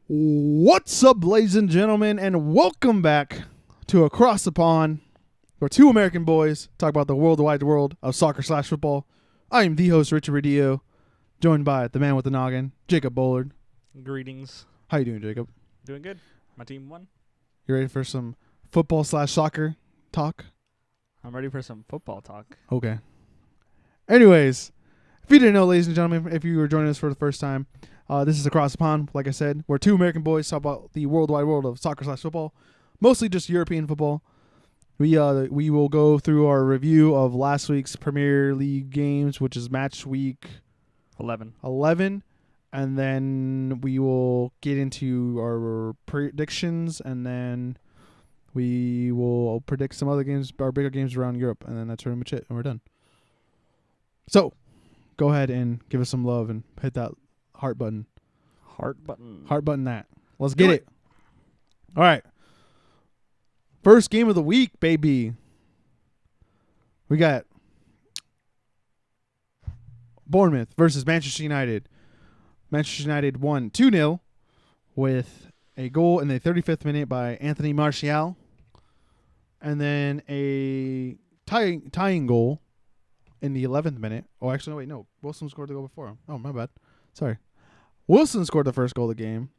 What's up, ladies and gentlemen, and welcome back to Across the Pond, where two American boys talk about the worldwide world of soccer/football. I am the host, Richard Rodillo, joined by the man with the noggin, Jacob Bullard. Greetings. How you doing, Jacob? Doing good. My team won. You ready for some football/soccer talk? I'm ready for some football talk. Okay. Anyways, if you didn't know, ladies and gentlemen, if you were joining us for the first time, this is Across the Pond. Like I said, we're two American boys talk about the worldwide world of soccer/football, mostly just European football. We will go through our review of last week's Premier League games, which is match week 11, and then we will get into our predictions, and then we will predict some other games, our bigger games around Europe, and then that's pretty much it, and we're done. So, go ahead and give us some love and hit that heart button. Heart button. Heart button that. Let's get it. All right. First game of the week, baby. We got Bournemouth versus Manchester United. Manchester United won 2-0 with a goal in the 35th minute by Anthony Martial. And then a tying goal in the 11th minute. Oh, actually, no, wait, no. Wilson scored the goal before him. Oh, my bad. Sorry. Wilson scored the first goal of the game.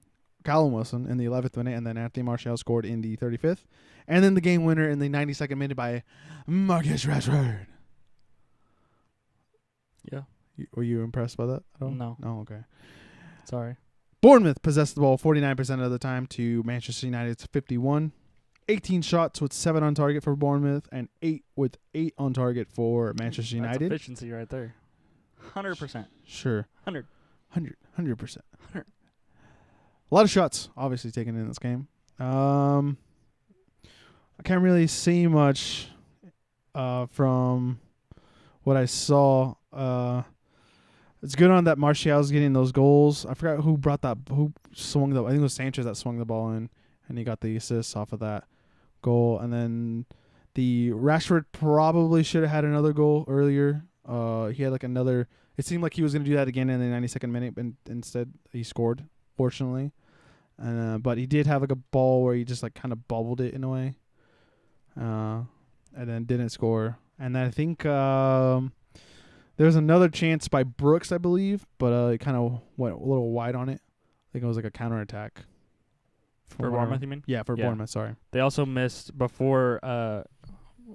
Callum Wilson in the 11th minute, and then Anthony Martial scored in the 35th. And then the game winner in the 92nd minute by Marcus Rashford. Yeah. Were you impressed by that at all? No. Oh, okay. Sorry. Bournemouth possessed the ball 49% of the time to Manchester United's 51. 18 shots with 7 on target for Bournemouth and 8 on target for Manchester United. That's efficiency right there. 100%. Sure. 100%. 100%. A lot of shots, obviously, taken in this game. I can't really see much from what I saw. It's good on that Martial's getting those goals. I forgot who swung the. I think it was Sanchez that swung the ball in, and he got the assist off of that goal. And then the Rashford probably should have had another goal earlier. He had another. It seemed like he was going to do that again in the 92nd minute, but instead he scored. Fortunately, but he did have a ball where he just kind of bobbled it in a way, and then didn't score. And then I think there was another chance by Brooks, I believe, but it kind of went a little wide on it. I think it was like a counterattack. For Bournemouth, you mean? Yeah, for Bournemouth. Sorry. They also missed before.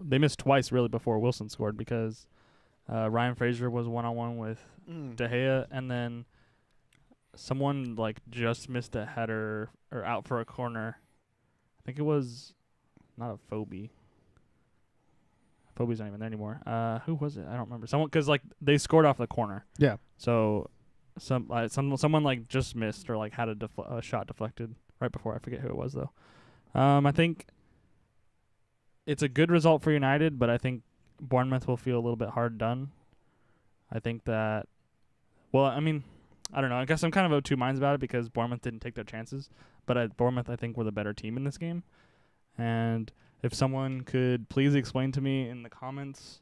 They missed twice really before Wilson scored because Ryan Fraser was 1-on-1 with De Gea, and then someone just missed a header or out for a corner. I think it was not a Phobie. Phobie's not even there anymore. Who was it? I don't remember. Someone, because they scored off the corner. Yeah. So someone just missed or had a shot deflected right before. I forget who it was though. I think it's a good result for United, but I think Bournemouth will feel a little bit hard done. I think that. Well, I mean, I don't know. I guess I'm kind of of two minds about it because Bournemouth didn't take their chances. But at Bournemouth, I think, were the better team in this game. And if someone could please explain to me in the comments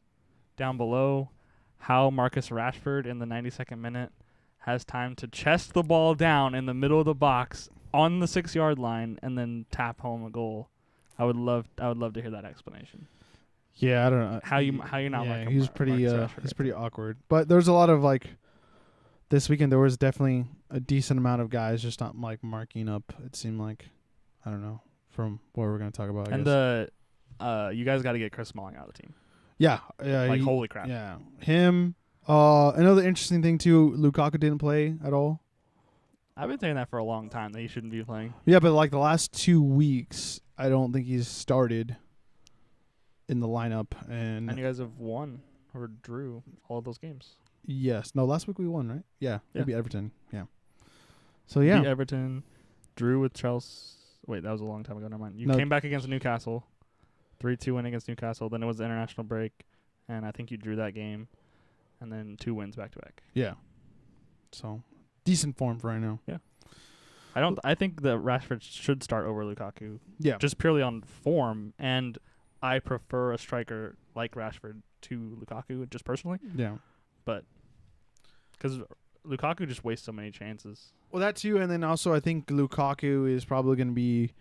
down below how Marcus Rashford in the 92nd minute has time to chest the ball down in the middle of the box on the 6-yard line and then tap home a goal, I would love to hear that explanation. Yeah, I don't know how you not like he's pretty awkward. But there's a lot of this weekend there was definitely a decent amount of guys just not marking up. It seemed like, I don't know, from what we're going to talk about. And you guys got to get Chris Smalling out of the team. Yeah, holy crap. Yeah, him. Another interesting thing too, Lukaku didn't play at all. I've been saying that for a long time that he shouldn't be playing. Yeah, but the last 2 weeks, I don't think he's started in the lineup. And you guys have won or drew all of those games. Yes. No, last week we won, right? Yeah. Yeah. Beat Everton. Yeah. So, yeah. Beat Everton, drew with Chelsea. Wait, that was a long time ago. Never mind. You came back against Newcastle. 3-2 win against Newcastle. Then it was the international break, and I think you drew that game. And then 2 wins back-to-back. Yeah. So, decent form for right now. Yeah. I think that Rashford should start over Lukaku. Yeah. Just purely on form, and I prefer a striker like Rashford to Lukaku, just personally. Yeah. But because Lukaku just wastes so many chances. Well, that too, and then also I think Lukaku is probably going to be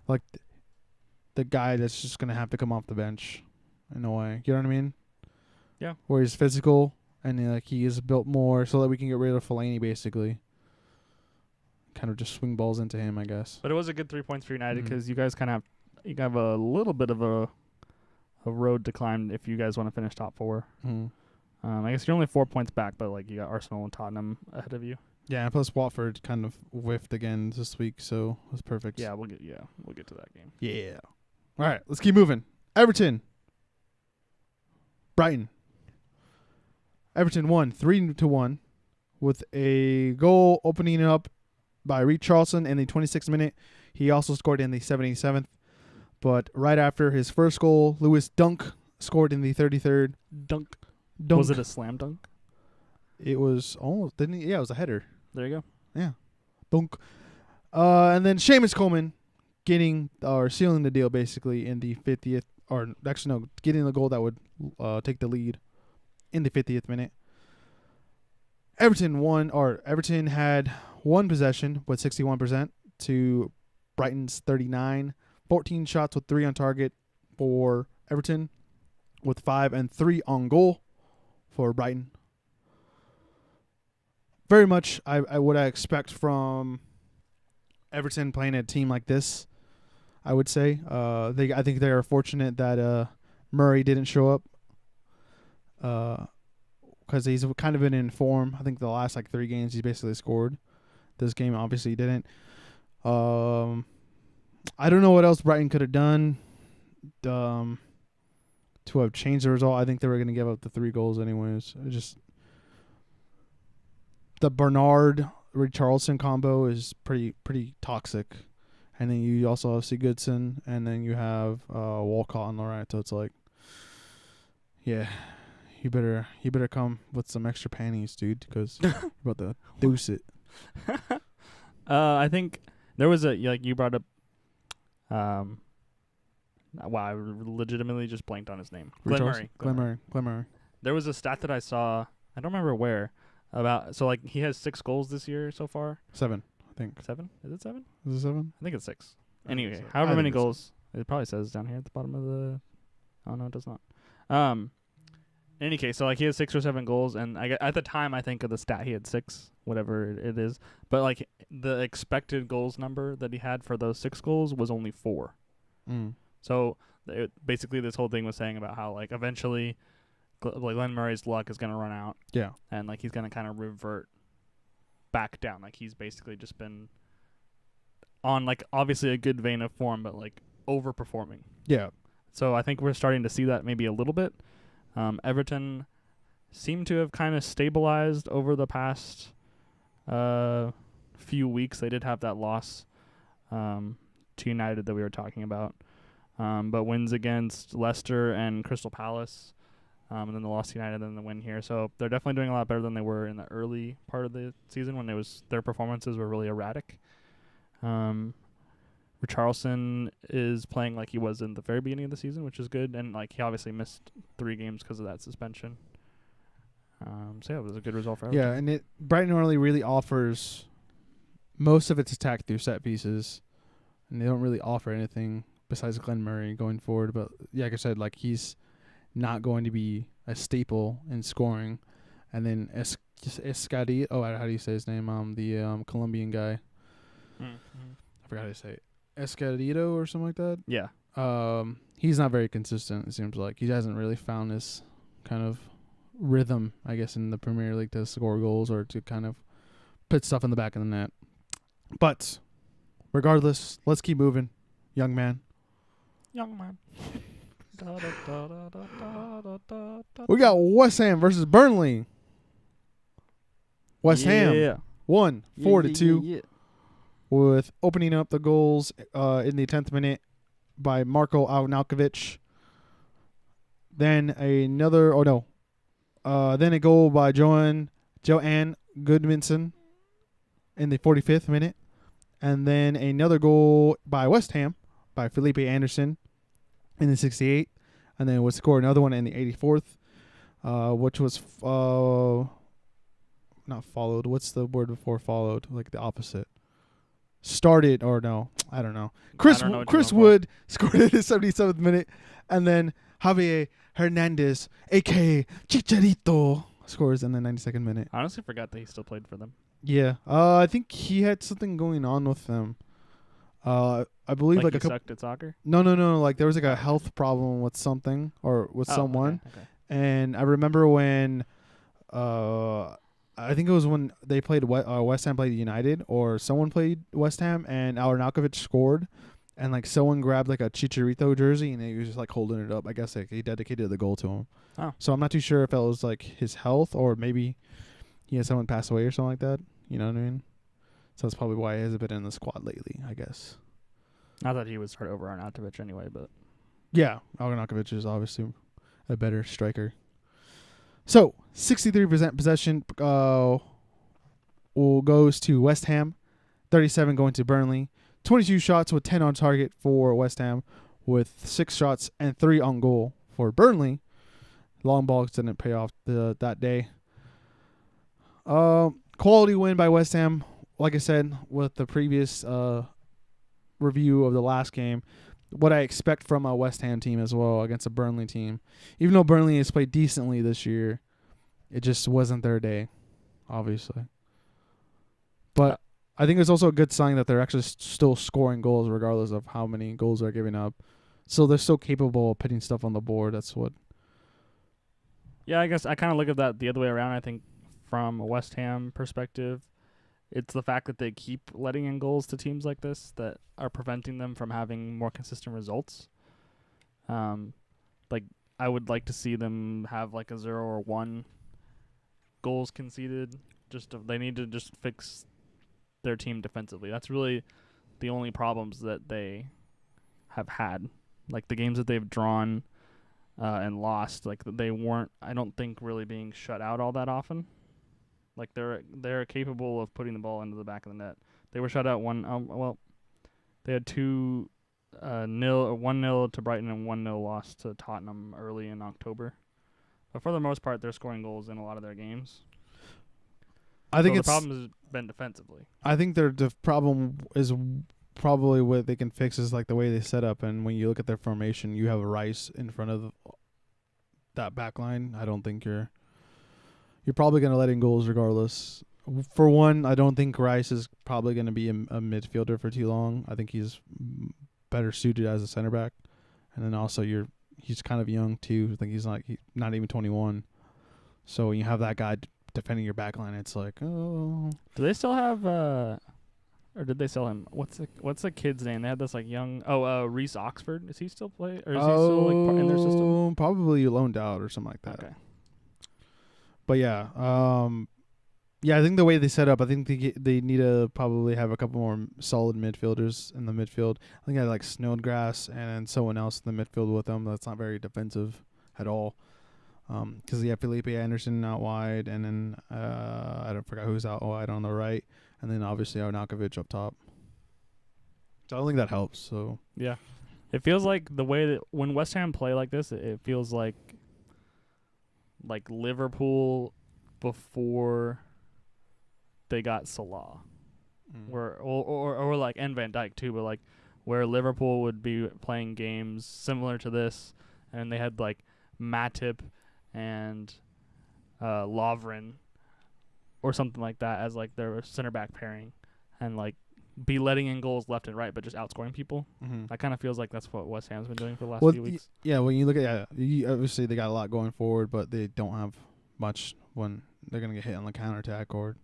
like the guy that's just going to have to come off the bench in a way. You know what I mean? Yeah. Where he's physical and like he is built more so that we can get rid of Fellaini basically. Kind of just swing balls into him, I guess. But it was a good 3 points for United Mhm. because you guys kind of have a little bit of a road to climb if you guys want to finish top 4. Mm-hmm. I guess you're only 4 points back, but like you got Arsenal and Tottenham ahead of you. Yeah, and plus Watford kind of whiffed again this week, so it was perfect. Yeah, we'll get to that game. Yeah. All right, let's keep moving. Everton. Brighton. Everton won 3-1 with a goal opening up by Reece Charlson in the 26th minute. He also scored in the 77th. But right after his first goal, Lewis Dunk scored in the 33rd. Dunk. Dunk. Was it a slam dunk? It was almost, didn't he? Yeah, it was a header. There you go. Yeah. Dunk. And then Seamus Coleman getting or sealing the deal basically in the 50th, or actually no, getting the goal that would take the lead in the 50th minute. Everton had one possession with 61% to Brighton's 39. 14 shots with 3 on target for Everton, with 5 and 3 on goal for Brighton. Very much what I expect from Everton playing a team like this, I would say. I think they are fortunate that Murray didn't show up because he's kind of been in form. I think the last 3 games he's basically scored. This game obviously he didn't. I don't know what else Brighton could have done to have changed the result. I think they were going to give up the 3 goals anyways. The Bernard-Richarlison combo is pretty toxic. And then you also have Sigurdsson, and then you have Walcott on the right. So it's like, yeah, you better come with some extra panties, dude, because you're about to deuce it. I think there was you brought up. Wow, I legitimately just blanked on his name. Glenn Murray. There was a stat that I saw. I don't remember where. About he has 6 goals this year so far. 7, I think. 7? Is it 7? Is it 7? I think it's 6. I Anyway, think so. however many goals. It probably says down here at the bottom of the. Oh no, it does not. In any case, so he has 6 or 7 goals, and at the time I think of the stat he had 6, whatever it is. But the expected goals number that he had for those 6 goals was only 4. Mm. So basically, this whole thing was saying about how eventually, Glenn Murray's luck is gonna run out. Yeah. And he's gonna kind of revert back down. He's basically just been on obviously a good vein of form, but overperforming. Yeah. So I think we're starting to see that maybe a little bit. Everton seem to have kind of stabilized over the past few weeks. They did have that loss to United that we were talking about, but wins against Leicester and Crystal Palace, and then the loss to United, and then the win here. So they're definitely doing a lot better than they were in the early part of the season when their performances were really erratic. Richarlison is playing like he was in the very beginning of the season, which is good, and he obviously missed 3 games because of that suspension. So yeah, it was a good result for Everton. Yeah, and Brighton really offers most of its attack through set pieces, and they don't really offer anything besides Glenn Murray going forward. But yeah, like I said, he's not going to be a staple in scoring. And then Escadi, how do you say his name? The Colombian guy. Mm-hmm. I forgot how to say it. Escadito or something like that. Yeah. He's not very consistent. It seems like he hasn't really found this kind of rhythm, I guess, in the Premier League to score goals or to kind of put stuff in the back of the net. But regardless, let's keep moving, young man. Young man. We got West Ham versus Burnley. West Ham won 4-2. Yeah. With opening up the goals in the 10th minute by Marko Arnautovic. Then then a goal by Joanne Goodmanson in the 45th minute. And then another goal by West Ham by Felipe Anderson in the 68th. And then would score another one in the 84th, which was not followed. What's the word before followed? Like the opposite. Started or no, I don't know. Chris Wood scored in the 77th minute, and then Javier Hernandez, aka Chicharito, scores in the 92nd minute. I honestly forgot that he still played for them. Yeah, I think he had something going on with them. I believe like he a couple. Sucked at soccer. No. Like there was like a health problem with something or with someone, Okay. and I remember when, I think it was when they played West Ham played United, or someone played West Ham, and Arnautovic scored, and like someone grabbed like a Chicharito jersey and he was just like holding it up. I guess like he dedicated the goal to him. Oh. So I'm not too sure if it was like his health or maybe he had someone pass away or something like that. You know what I mean? So that's probably why he hasn't been in the squad lately, I guess. Not that he would start over Arnautovic anyway, but yeah, Arnautovic is obviously a better striker. So 63% possession goes to West Ham, 37 going to Burnley. 22 shots with 10 on target for West Ham, with 6 shots and 3 on goal for Burnley. Long balls didn't pay off that day. Quality win by West Ham. Like I said with the previous review of the last game, what I expect from a West Ham team as well against a Burnley team. Even though Burnley has played decently this year, it just wasn't their day, obviously. But I think it's also a good sign that they're actually still scoring goals regardless of how many goals they're giving up. So they're still capable of putting stuff on the board. That's what. Yeah, I guess I kind of look at that the other way around. I think from a West Ham perspective, it's the fact that they keep letting in goals to teams like this that are preventing them from having more consistent results. Like I would like to see them have like a 0 or 1 goals conceded. They need to just fix their team defensively. That's really the only problems that they have had. Like the games that they've drawn and lost, like they weren't, I don't think, really being shut out all that often. Like they're capable of putting the ball into the back of the net. They were shut out they had 1-0 to Brighton and 1-0 loss to Tottenham early in October. But for the most part, they're scoring goals in a lot of their games. I think the problem has been defensively. I think the problem is probably what they can fix is like the way they set up. And when you look at their formation, you have Rice in front of that back line. I don't think you're probably going to let in goals regardless. For one, I don't think Rice is probably going to be a midfielder for too long. I think he's better suited as a center back. And then also he's kind of young too. I think he's not even 21. So when you have that guy defending your back line, it's like, oh. Do they still have or did they sell him? What's the kid's name? They had this like young Reece Oxford. Is he still play or is he still like in their system? Probably loaned out or something like that. Okay. But yeah, I think the way they set up, I think they need to probably have a couple more solid midfielders in the midfield. I think I like Snodgrass and someone else in the midfield with them that's not very defensive at all. Because you have Felipe Anderson out wide, and then I don't forget who's out wide on the right, and then obviously Arnautovic up top. So I don't think that helps. So yeah, it feels like the way that when West Ham play like this, it feels like Liverpool before they got Salah, where or like and Van Dijk too, but like where Liverpool would be playing games similar to this, and they had like Matip and Lovren or something like that as like their center back pairing, and like be letting in goals left and right, but just outscoring people. That kind of feels like that's what West Ham's been doing for the last few weeks. Yeah, when you look at obviously they got a lot going forward, but they don't have much when they're gonna get hit on the counterattack or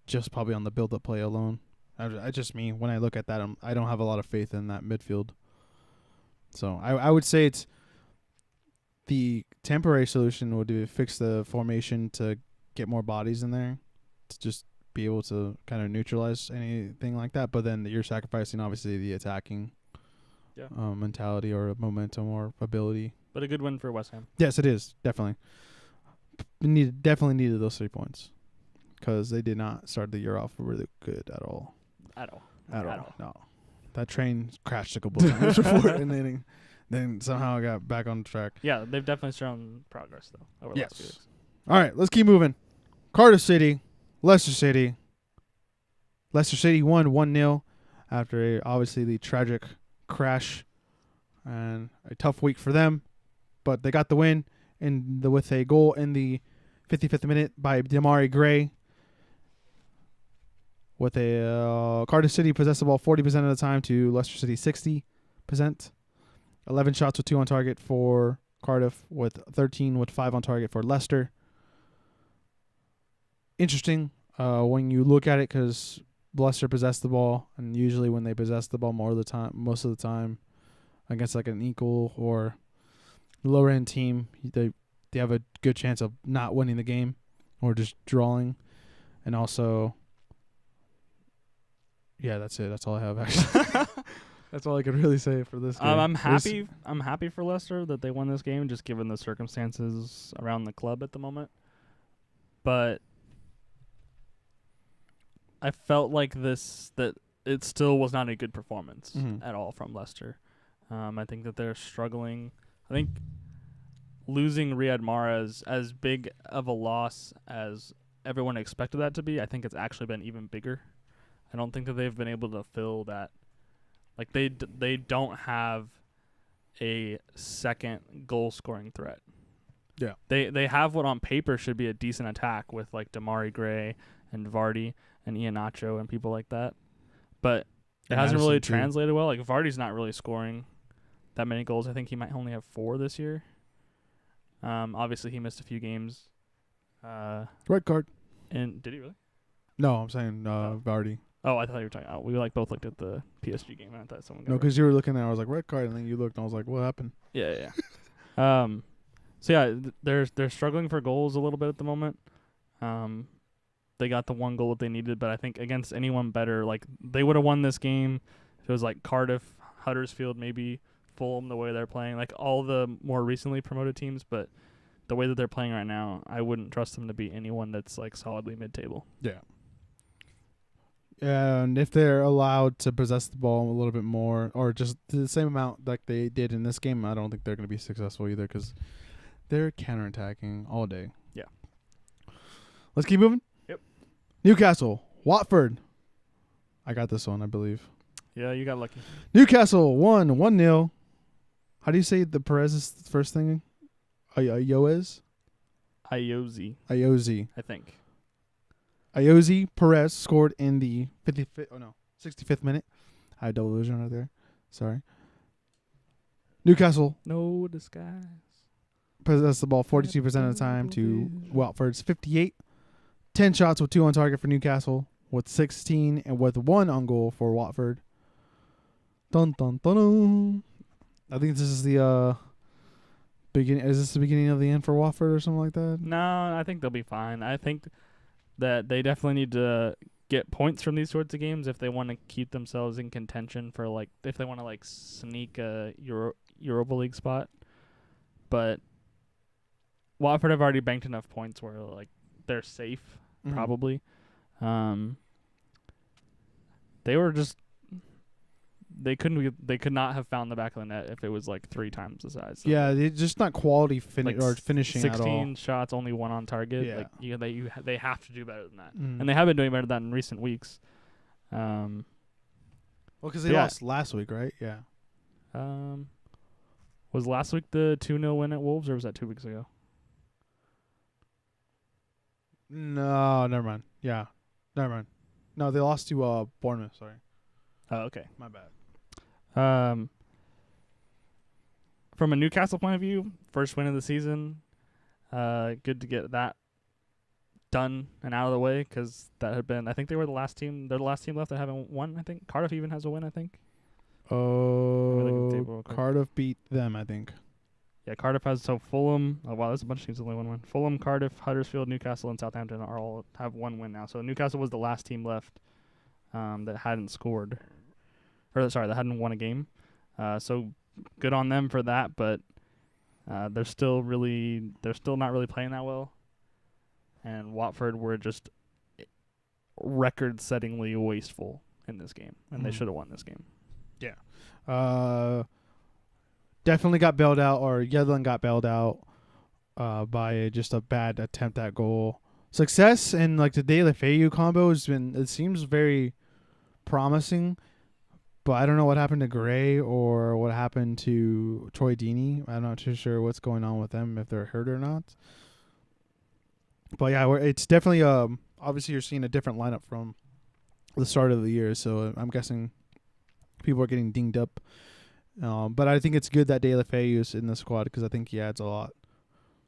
just probably on the build-up play alone. I just mean when I look at that, I don't have a lot of faith in that midfield. So I would say it's the temporary solution would be fix the formation to get more bodies in there to just be able to kind of neutralize anything like that. But then you're sacrificing obviously the attacking mentality or momentum or ability. But a good win for West Ham. Yes, it is. Definitely. Definitely needed those 3 points because they did not start the year off really good at all. At all. No. That train crashed a couple times before and then somehow got back on track. Yeah, they've definitely shown progress though over the last few weeks. All right, let's keep moving. Cardiff City Leicester City. Leicester City won 1-0 after obviously the tragic crash and a tough week for them, but they got the win with a goal in the 55th minute by Damari Gray. With a Cardiff City possessed the ball 40% of the time to Leicester City 60%. 11 shots with 2 on target for Cardiff, with 13 with 5 on target for Leicester. Interesting when you look at it, because Leicester possessed the ball, and usually when they possess the ball most of the time against like an equal or lower end team, they have a good chance of not winning the game or just drawing. And also, yeah, that's it. That's all I have actually. That's all I could really say for this game. I'm happy. I'm happy for Leicester that they won this game, just given the circumstances around the club at the moment. But I felt like that it still was not a good performance at all from Leicester. I think that they're struggling. I think losing Riyad Mahrez, as big of a loss as everyone expected that to be, I think it's actually been even bigger. I don't think that they've been able to fill that. Like they don't have a second goal scoring threat. Yeah. They have what on paper should be a decent attack with like Damari Gray and Vardy and Iheanacho and people like that. But it hasn't really translated well. Like Vardy's not really scoring that many goals. I think he might only have 4 this year. Obviously he missed a few games. Red card. And did he really? No, I'm saying Vardy. Oh, I thought you were talking. We like both looked at the PSG game, and I thought someone got No, because you were looking at it, I was like, red card, and then you looked, and I was like, what happened? Yeah. So yeah, they're struggling for goals a little bit at the moment. They got the 1 goal that they needed, but I think against anyone better, like they would have won this game if it was like Cardiff, Huddersfield, maybe Fulham, the way they're playing, like all the more recently promoted teams. But the way that they're playing right now, I wouldn't trust them to beat anyone that's like solidly mid-table. Yeah. And if they're allowed to possess the ball a little bit more, or just the same amount like they did in this game, I don't think they're going to be successful either, because they're counterattacking all day. Yeah. Let's keep moving. Yep. Newcastle, Watford. I got this one, I believe. Yeah, you got lucky. Newcastle won 1-0. How do you say the Perez's first thing? Ayoze, I think. Ayoze Perez scored in the 65th minute. I had double vision right there. Sorry. Newcastle No disguise. possessed the ball 42% of the time to Watford's 58. 10 shots with 2 on target for Newcastle, with 16 and with 1 on goal for Watford. Dun dun dun dun. I think this is the beginning. Is this the beginning of the end for Watford or something like that? No, I think they'll be fine. I think that they definitely need to get points from these sorts of games if they want to keep themselves in contention for like if they want to like sneak a Europa League spot. But Watford have already banked enough points where like they're safe probably. They could not have found the back of the net if it was like 3 times the size. Yeah, they're just not quality finishing 16 at all. shots, only 1 on target. Yeah. Like they have to do better than that, and they have been doing better than that in recent weeks. Well, because they lost last week, right? Yeah. Was last week the 2-0 win at Wolves, or was that 2 weeks ago? No, never mind. Yeah, never mind. No, they lost to Bournemouth. Sorry. Oh, okay. My bad. From a Newcastle point of view, first win of the season. Good to get that done and out of the way, because that had been. I think they were the last team. They're the last team left that haven't won. I think Cardiff even has a win. I think. Oh, Cardiff beat them, I think. Yeah, Cardiff has Fulham. Oh wow, there's a bunch of teams that only won. Fulham, Cardiff, Huddersfield, Newcastle, and Southampton are all have 1 win now. So Newcastle was the last team left that hadn't scored. That hadn't won a game. So good on them for that, but they're still not really playing that well. And Watford were just record-settingly wasteful in this game, and they should have won this game. Yeah. Definitely got bailed out, or Yedlin got bailed out by just a bad attempt at goal. success and like the De La Feu combo has been. It seems very promising, but I don't know what happened to Gray or what happened to Troy Deeney. I'm not too sure what's going on with them, if they're hurt or not. But yeah, it's definitely obviously you're seeing a different lineup from the start of the year, so I'm guessing people are getting dinged up. But I think it's good that De La Feu is in the squad because I think he adds a lot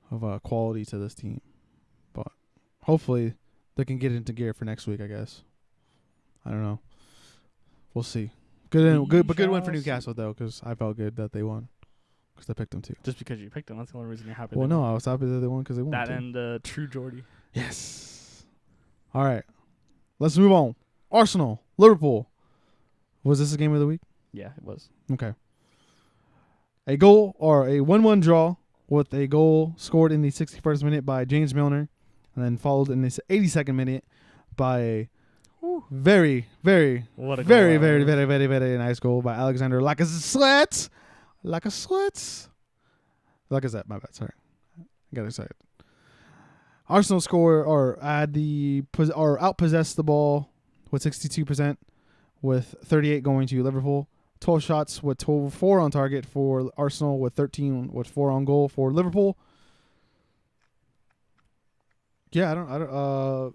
of quality to this team. But hopefully they can get into gear for next week, I guess. I don't know. We'll see. Good win for Newcastle though, because I felt good that they won because I picked them too. Just because you picked them, that's the only reason you're happy. Well, no, I was happy that they won because they won. That too. and True Geordie. Yes. All right, let's move on. Arsenal, Liverpool. Was this a game of the week? Yeah, it was. Okay. A goal or a 1-1 draw with a goal scored in the 61st minute by James Milner, and then followed in the 82nd minute by a very, very, very, very, very, very, very nice goal by Alexander Lacazette. Lacazette, my bad. Sorry, I got excited. Arsenal score or outpossessed the ball with 62%, with 38 going to Liverpool. 12 shots with 4 on target for Arsenal, with 13 with 4 on goal for Liverpool. Yeah, I don't.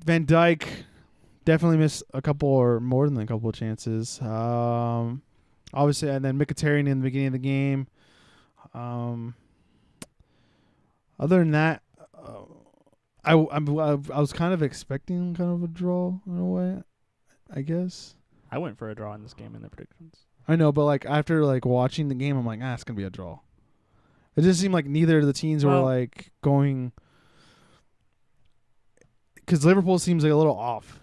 Van Dijk definitely missed a couple or more than a couple of chances. Obviously, and then Mkhitaryan in the beginning of the game. Other than that, I was kind of expecting kind of a draw in a way, I guess. I went for a draw in this game in the predictions. I know, but like after like watching the game, I'm like, it's gonna be a draw. It just seemed like neither of the teams were like going, because Liverpool seems like a little off,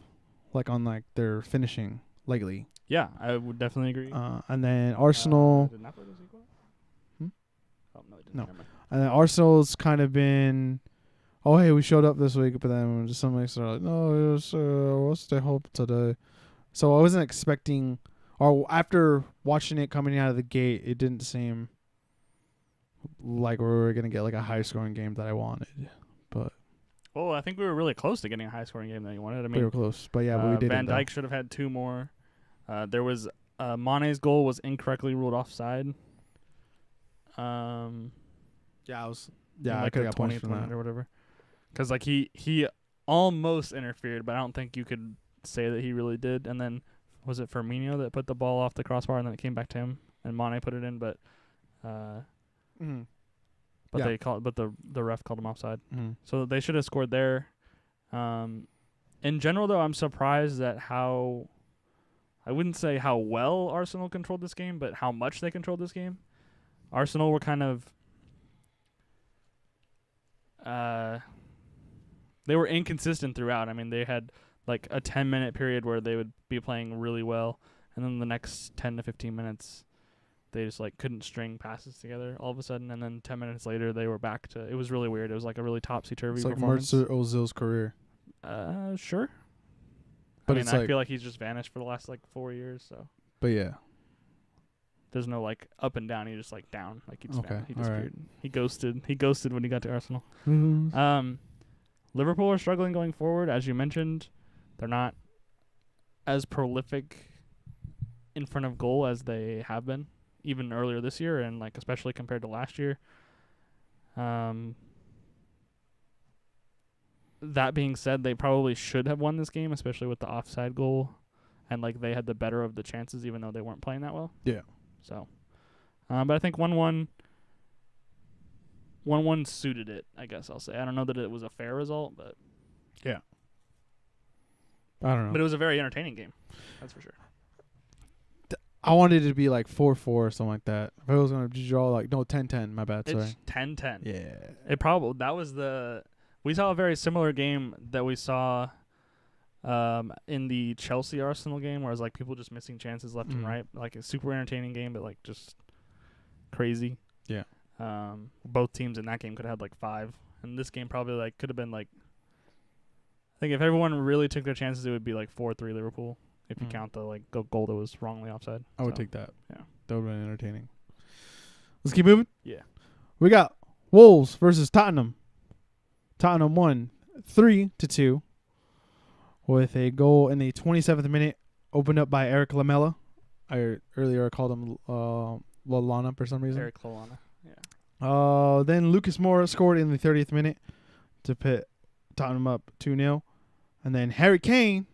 like on like their finishing lately. Yeah, I would definitely agree. And then Arsenal. Did Napoli lose equal? Oh no, it didn't. No. Never mind. And then Arsenal's kind of been, oh hey, we showed up this week, but then just some weeks they're like, no, what's the hope today? So I wasn't expecting, or after watching it coming out of the gate, it didn't seem like we were gonna get like a high scoring game that I wanted. But well, I think we were really close to getting a high scoring game that you wanted. I mean, we were close, but but we didn't. Van Dijk should have had 2 more. There was Mane's goal was incorrectly ruled offside. I like could have got points 20th from minute that. or whatever. Because like he almost interfered, but I don't think you could say that he really did. And then was it Firmino that put the ball off the crossbar and then it came back to him and Mane put it in? But they called, but the ref called him offside. So they should have scored there. In general, though, I'm surprised at how, I wouldn't say how well Arsenal controlled this game, but how much they controlled this game. Arsenal were kind of they were inconsistent throughout. I mean, they had like a 10-minute period where they would be playing really well, and then the next 10 to 15 minutes they just like couldn't string passes together all of a sudden, and then 10 minutes later they were back to, it was really weird. It was like a really topsy-turvy performance. It's like Mesut Ozil's career. Sure. But I feel like he's just vanished for the last like 4 years, so. But yeah. There's no like up and down. He just like down. Like he just he Right. disappeared. He ghosted when he got to Arsenal. Mm-hmm. Liverpool are struggling going forward, as you mentioned. They're not as prolific in front of goal as they have been, even earlier this year, and like especially compared to last year. That being said, they probably should have won this game, especially with the offside goal, and like they had the better of the chances, even though they weren't playing that well. Yeah. So, but I think 1-1 suited it, I guess I'll say. I don't know that it was a fair result, but yeah. I don't know. But it was a very entertaining game. That's for sure. I wanted it to be like 4-4 or something like that. If I was going to draw like 10-10, my bad, sorry. It's 10-10. Yeah. We saw a very similar game that we saw in the Chelsea Arsenal game, where it was like people just missing chances left and right. Like a super entertaining game, but like just crazy. Yeah. Both teams in that game could have had like 5, and this game probably like could have been like, I think if everyone really took their chances, it would be like 4-3 Liverpool. If you count the like goal that was wrongly offside. I would take that. Yeah. That would have been entertaining. Let's keep moving. Yeah. We got Wolves versus Tottenham. Tottenham won 3-2 with a goal in the 27th minute opened up by Eric Lamela. Earlier I called him Lalana for some reason. Eric Lalana. Yeah. Then Lucas Moura scored in the 30th minute to put Tottenham up 2-0. And then Harry Kane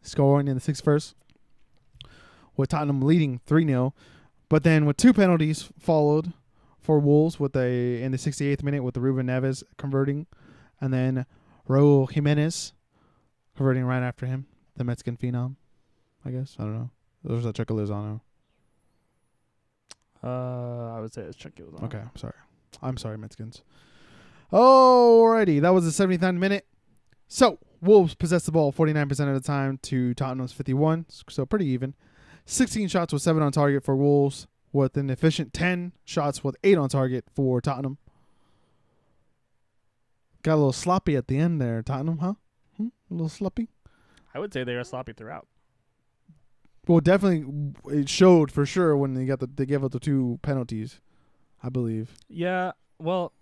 scoring in the 61st with Tottenham leading 3-0. But then with 2 penalties followed for Wolves in the 68th minute with the Ruben Neves converting. And then Raul Jimenez converting right after him, the Mexican phenom, I guess. I don't know. There's a Chucky Lozano. I would say it's Chucky Lozano. Okay, I'm sorry, Mexicans. Alrighty, that was the 79th minute. So, Wolves possessed the ball 49% of the time to Tottenham's 51, so pretty even. 16 shots with 7 on target for Wolves, with an efficient 10 shots with 8 on target for Tottenham. Got a little sloppy at the end there, Tottenham, huh? A little sloppy? I would say they were sloppy throughout. Well, definitely, it showed for sure when they gave up the 2 penalties, I believe. Yeah, well,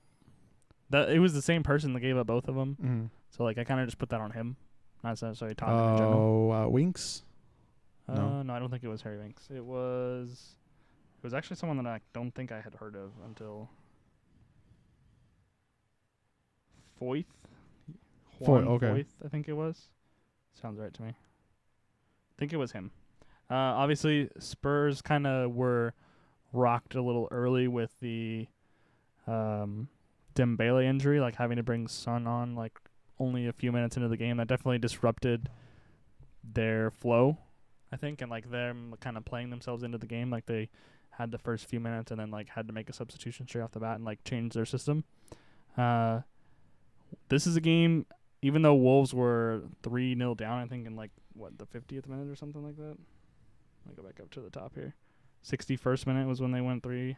it was the same person that gave up both of them. Mm-hmm. So, like, I kind of just put that on him. Not necessarily Tottenham in general. Winks? No, I don't think it was Harry Winks. It was actually someone that I don't think I had heard of until Foyth. Okay. Foyth, I think it was. Sounds right to me. I think it was him. Obviously, Spurs kind of were rocked a little early with the Dembele injury, like having to bring Son on like only a few minutes into the game. That definitely disrupted their flow, I think, and like them kind of playing themselves into the game. Like they had the first few minutes and then like had to make a substitution straight off the bat and like change their system. This is a game, even though Wolves were 3-0 down, I think in like the 50th minute or something like that. Let me go back up to the top here. 61st minute was when they went 3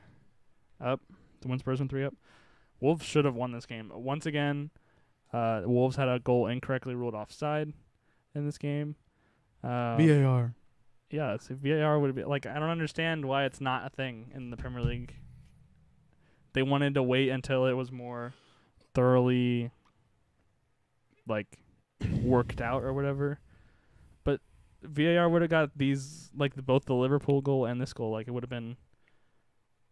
up. When Spurs went 3 up. Wolves should have won this game. Once again, Wolves had a goal incorrectly ruled offside in this game. VAR. Yeah, so VAR would be like, I don't understand why it's not a thing in the Premier League. They wanted to wait until it was more thoroughly like worked out or whatever. But VAR would have got these, like both the Liverpool goal and this goal, like it would have been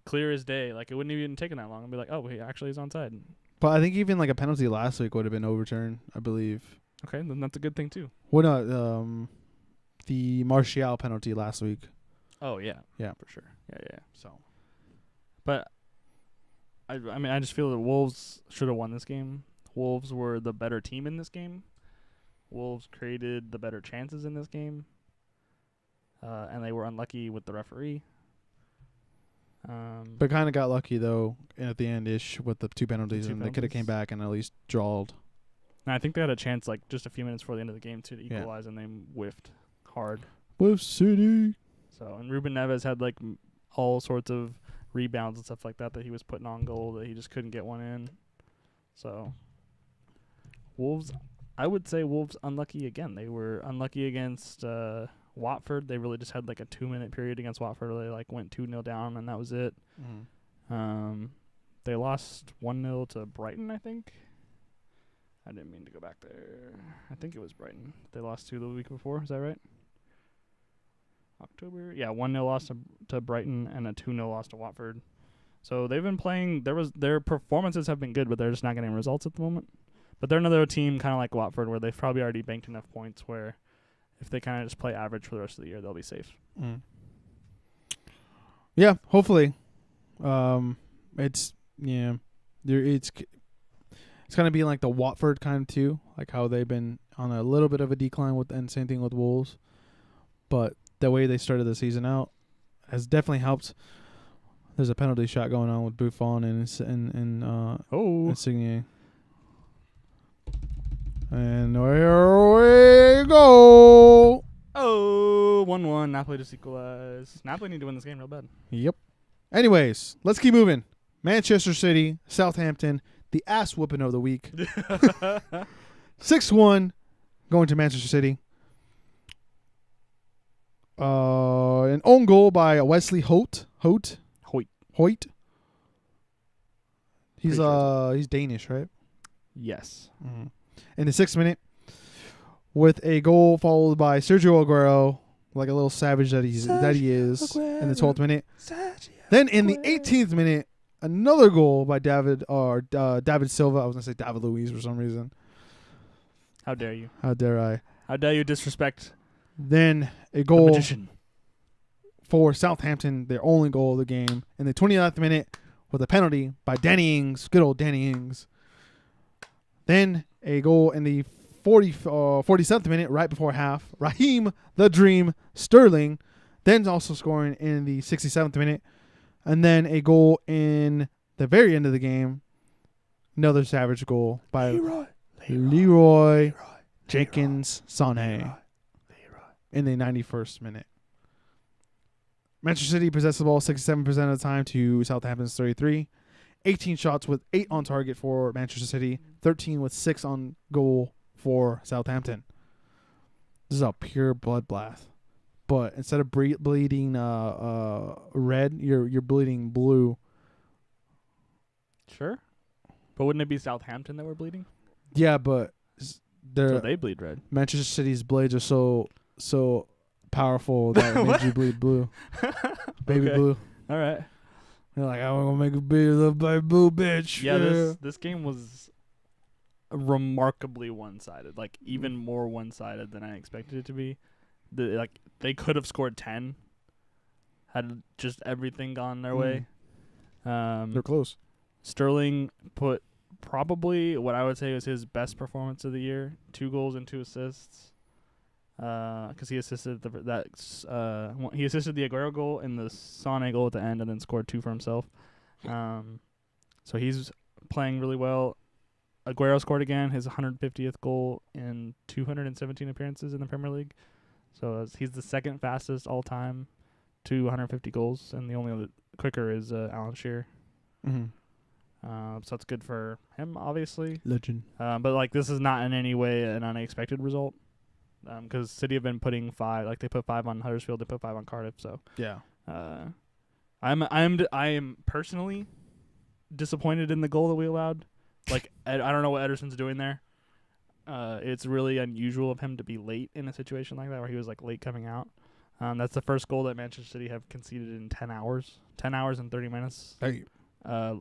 clear as day. Like it wouldn't even taken that long. I'd be like, oh, he actually is onside. But I think even like a penalty last week would have been overturned, I believe. Okay, then that's a good thing too. What the Martial penalty last week? Oh yeah, yeah, for sure. Yeah. So, but I mean, I just feel that Wolves should have won this game. Wolves were the better team in this game. Wolves created the better chances in this game, and they were unlucky with the referee. But kind of got lucky though at the end ish with the 2 penalties, and they could have came back and at least drawled. And I think they had a chance like just a few minutes before the end of the game to equalize, and they whiffed hard. Whiff City. So, and Ruben Neves had like all sorts of rebounds and stuff like that he was putting on goal that he just couldn't get one in. So, Wolves, I would say Wolves unlucky again. They were unlucky against Watford. They really just had like a 2-minute period against Watford where they like went 2-0 down and that was it. Mm-hmm. They lost 1-0 to Brighton, I think. I didn't mean to go back there. I think it was Brighton. They lost 2 the week before. Is that right? October? Yeah, 1-0 loss to Brighton and a 2-0 loss to Watford. So they've been playing. Their performances have been good, but they're just not getting results at the moment. But they're another team kind of like Watford where they've probably already banked enough points where if they kind of just play average for the rest of the year, they'll be safe. Mm. Yeah, hopefully. It's kind of being like the Watford kind of too, like how they've been on a little bit of a decline and same thing with Wolves. But the way they started the season out has definitely helped. There's a penalty shot going on with Buffon and Insigne. And here we go. Oh, 1-1. Napoli just equalized. Napoli need to win this game real bad. Yep. Anyways, let's keep moving. Manchester City, Southampton, the ass whooping of the week. 6-1 going to Manchester City. An own goal by Wesley Hoyt. He's Pretty sure he's Danish, right? Yes. Mm-hmm. In the 6th minute, with a goal followed by Sergio Aguero, like a little savage that he is. In the 12th minute. Then in the 18th minute, another goal by David Silva. I was gonna say David Luiz for some reason. How dare you? How dare I? How dare you disrespect Then a the goal magician? for Southampton, their only goal of the game. In the 29th minute, with a penalty by Danny Ings, good old Danny Ings. Then a goal in the 47th minute, right before half. Raheem the Dream Sterling, then also scoring in the 67th minute. And then a goal in the very end of the game. Another savage goal by Leroy Jenkins Sané in the 91st minute. Manchester City possessed the ball 67% of the time to Southampton's 33. 18 shots with 8 on target for Manchester City. 13 with 6 on goal for Southampton. This is a pure bloodbath. But instead of bleeding red, you're bleeding blue. Sure. But wouldn't it be Southampton that were bleeding? Yeah, but So they bleed red. Manchester City's blades are so powerful that it makes you bleed blue. Baby Okay. blue. All right. They're like, I'm gonna make a baby little baby blue, bitch. Yeah, this game was remarkably one-sided. Like even more one-sided than I expected it to be. They could have scored 10 had just everything gone their way. They're close. Sterling put probably what I would say was his best performance of the year. 2 goals and 2 assists. Because he assisted he assisted the Aguero goal and the Sané goal at the end, and then scored 2 for himself. So he's playing really well. Aguero scored again, his 150th goal in 217 appearances in the Premier League. So he's the second fastest all time to 150 goals, and the only other quicker is Alan Shearer. Mm-hmm. So that's good for him, obviously. Legend. But this is not in any way an unexpected result. Because City have been putting 5, they put 5 on Huddersfield, they put 5 on Cardiff. So yeah, I am personally disappointed in the goal that we allowed. I don't know what Ederson's doing there. It's really unusual of him to be late in a situation like that, where he was late coming out. That's the first goal that Manchester City have conceded in 10 hours and 30 minutes. Hey.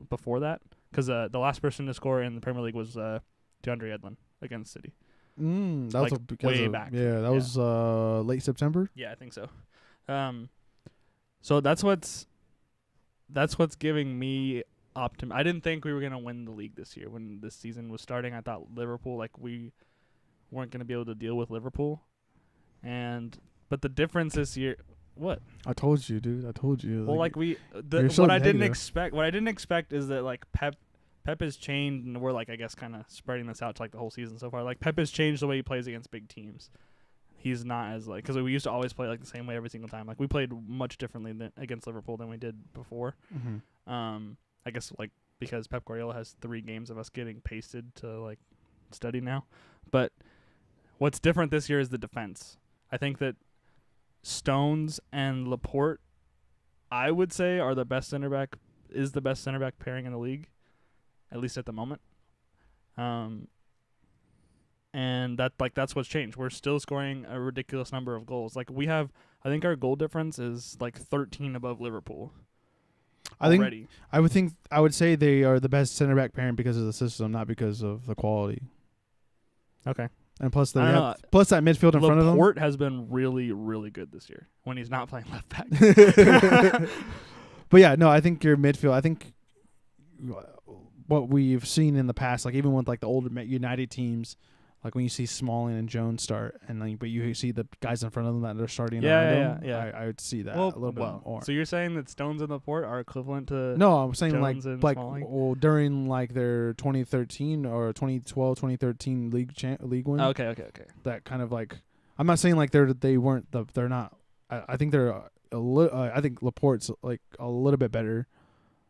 Before that, because the last person to score in the Premier League was DeAndre Edlin against City. That was way back. Yeah, that was late September. Yeah, I think so. So that's what's giving me optimism. I didn't think we were gonna win the league this year when this season was starting. I thought Liverpool, we weren't gonna be able to deal with Liverpool, but the difference this year. What? I told you, dude. I told you. Well, so what I didn't negative. expect is that Pep has changed, and we're I guess kind of spreading this out to the whole season so far. Pep has changed the way he plays against big teams. He's not as because we used to always play the same way every single time. We played much differently against Liverpool than we did before. Mm-hmm. I guess because Pep Guardiola has 3 games of us getting pasted to study now. But what's different this year is the defense. I think that Stones and Laporte, I would say, are the best center back pairing in the league, at least at the moment. And that's what's changed. We're still scoring a ridiculous number of goals. I think our goal difference is 13 above Liverpool. I would say they are the best center back pairing because of the system, not because of the quality. Okay. And plus that midfield in front of them. Laporte has been really, really good this year when he's not playing left back. But yeah, no, I think your midfield. I think what we've seen in the past, even with the older United teams, when you see Smalling and Jones start, and but you see the guys in front of them that are starting around them, I would see that a little bit more. So you're saying that Stones and Laporte are equivalent to? No, I'm saying Jones during their 2013 or 2012, 2013 league win. Okay. That kind of I'm not saying they weren't they're not. I think they're I think Laporte's a little bit better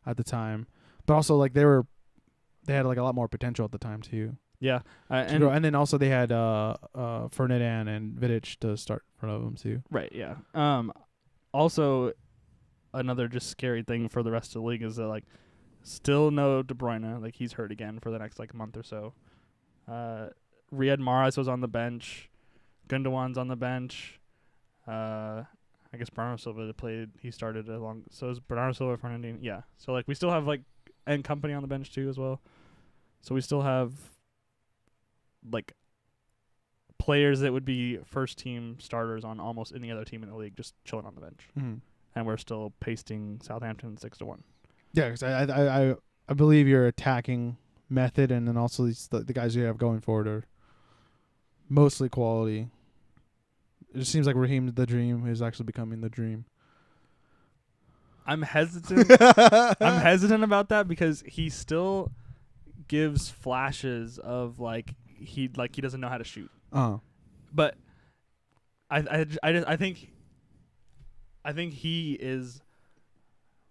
at the time, but also they had a lot more potential at the time too. Yeah, and then also they had Ferdinand and Vidic to start in front of them too. Right. Yeah. Also, another just scary thing for the rest of the league is that Still no De Bruyne. Like, he's hurt again for the next, like, month or so. Riyad Mahrez was on the bench. Gundogan's on the bench. I guess Bernardo Silva played. He started along. So is Bernardo Silva, Fernandinho. Yeah. So, like, we still have, like, and Company on the bench, too, as well. So we still have, like, players that would be first-team starters on almost any other team in the league just chilling on the bench. Mm-hmm. And we're still pasting Southampton 6-1. Yeah, because I believe your attacking method and then also the guys you have going forward are mostly quality. It just seems like Raheem the Dream is actually becoming the dream. I'm hesitant. I'm hesitant about that because he still gives flashes of like he doesn't know how to shoot. But I think he is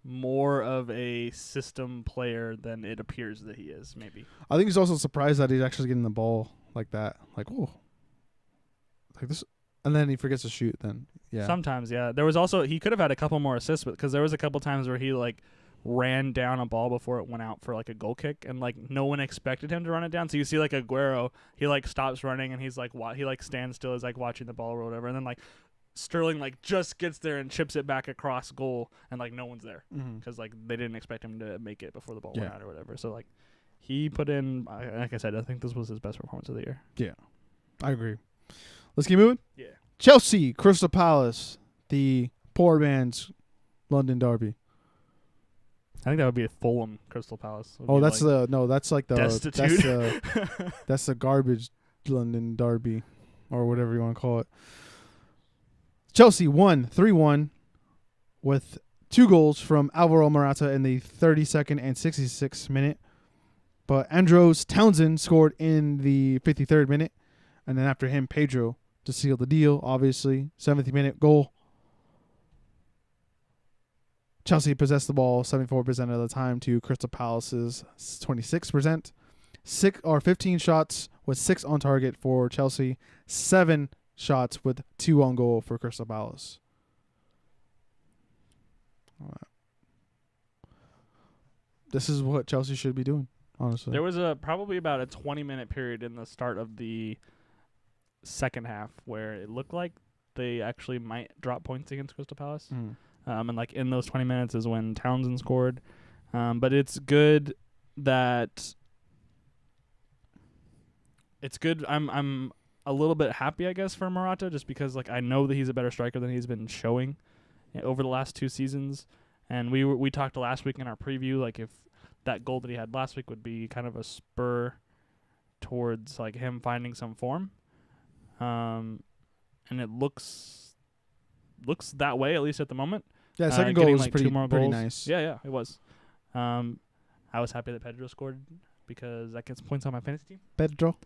more of a system player than it appears that he is. Maybe I think he's also surprised that he's actually getting the ball like that. Like, oh, like this, and then he forgets to shoot. Then yeah, sometimes There was also he could have had a couple more assists because there was a couple times where he like ran down a ball before it went out for like a goal kick, and like no one expected him to run it down. So you see like Aguero, he like stops running and he's like he like stands still, is like watching the ball or whatever, and then like Sterling like just gets there and chips it back across goal, and like no one's there because like they didn't expect him to make it before the ball went out or whatever. So like he put in, like I said, I think this was his best performance of the year. Yeah, I agree. Let's keep moving. Yeah, Chelsea, Crystal Palace, the poor man's London derby. I think that would be a Fulham Crystal Palace. Oh, that's like that's like the destitute. that's the garbage London derby, or whatever you want to call it. Chelsea won 3-1 with 2 goals from Alvaro Morata in the 32nd and 66th minute. But Andros Townsend scored in the 53rd minute. And then after him, Pedro to seal the deal, obviously. 70th minute goal. Chelsea possessed the ball 74% of the time to Crystal Palace's 26%. 15 shots with 6 on target for Chelsea. 7 shots with 2 on goal for Crystal Palace. This is what Chelsea should be doing, honestly. There was probably about a 20-minute period in the start of the second half where it looked like they actually might drop points against Crystal Palace. And like in those 20 minutes is when Townsend scored. But it's good that I'm a little bit happy, I guess, for Morata, just because like I know that he's a better striker than he's been showing over the last 2 seasons. And we talked last week in our preview, like if that goal that he had last week would be kind of a spur towards like him finding some form. And it looks that way, at least at the moment. Yeah, second goal was like pretty goals. nice. Yeah, it was. I was happy that Pedro scored because that gets points on my fantasy team. Pedro.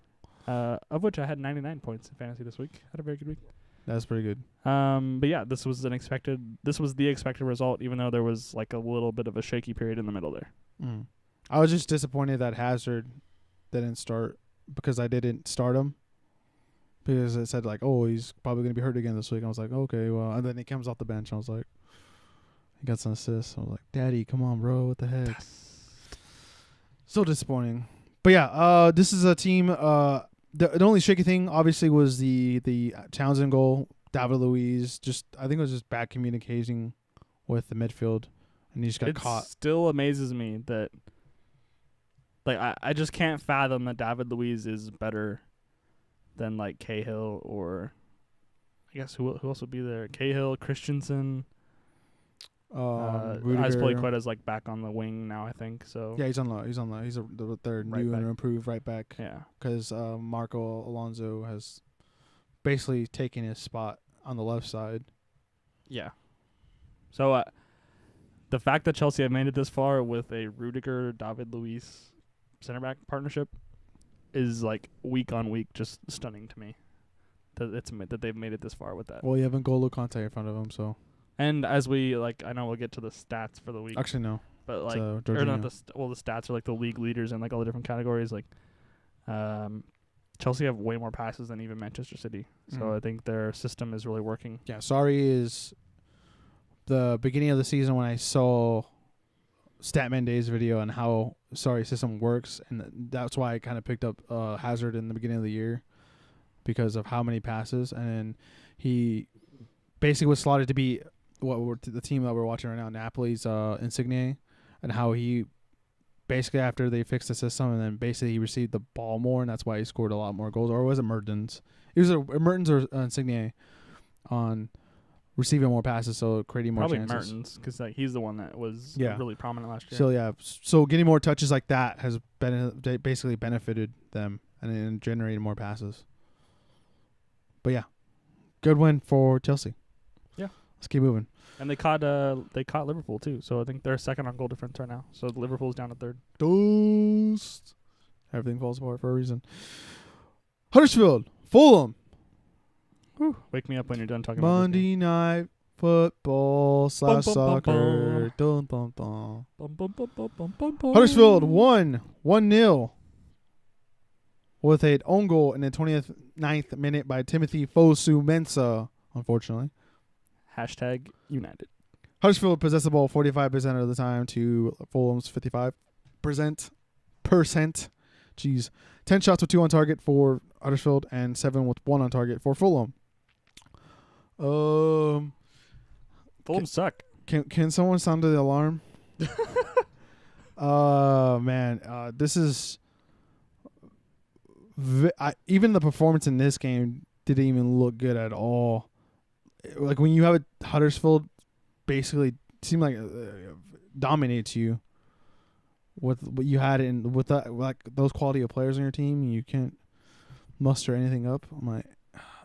Of which I had 99 points in fantasy this week. Had a very good week. That's pretty good. But yeah, this was the expected result, even though there was like a little bit of a shaky period in the middle there. I was just disappointed that Hazard didn't start because I didn't start him. Because it said like, oh, he's probably going to be hurt again this week. I was like, okay, well, and then he comes off the bench. I was like, he got some assists. I was like, Daddy, come on, bro, what the heck? So disappointing. But yeah, this is a team. The only shaky thing, obviously, was the Townsend goal. David Luiz I think it was just bad communicating with the midfield, and he just got caught. It still amazes me that, like, I just can't fathom that David Luiz is better than like Cahill or, I guess who else would be there? Cahill, Christensen. Azpilicueta's like back on the wing now, I think. So yeah, he's on the he's their right new back. and improved right back. Yeah, because Marco Alonso has basically taken his spot on the left side. Yeah. So the fact that Chelsea have made it this far with a Rudiger David Luiz center back partnership is like week on week just stunning to me. That they've made it this far with that. Well, you have N'Golo Kante in front of him, so. And as we I know we'll get to the stats for the week. Actually, no. But like, or not the stats are like the league leaders in like all the different categories. Like, Chelsea have way more passes than even Manchester City. So I think their system is really working. Yeah, sorry is the beginning of the season when I saw Statman Days video on how system works, and that's why I kind of picked up Hazard in the beginning of the year because of how many passes, and then he basically was slotted to be the team that we're watching right now, Napoli's Insigne, and how he basically after they fixed the system, and then basically he received the ball more, and that's why he scored a lot more goals. Or was it Mertens? It was Mertens or Insigne on receiving more passes, so creating more Probably chances. Mertens, because like, he's the one that was really prominent last year. So yeah, so getting more touches like that has basically benefited them and generated more passes. But yeah, good win for Chelsea. Yeah, let's keep moving. And they caught Liverpool too, so I think they're second on goal difference right now. So Liverpool's down to third. Toast. Everything falls apart for a reason. Huddersfield, Fulham. Whew. Wake me up when you're done talking Monday about night football / soccer. Dun, dun, dun. Huddersfield won 1-0 with an own goal in the 29th minute by Timothy Fosu-Mensah, unfortunately. Hashtag United. Huddersfield possessed the ball 45% of the time to Fulham's 55%. Jeez. 10 shots with 2 on target for Huddersfield and 7 with 1 on target for Fulham. Fulham suck. Can someone sound the alarm? Man, this is even the performance in this game didn't even look good at all. Like when you have a Huddersfield basically seem like dominates you with what you had in with like those quality of players on your team, you can't muster anything up.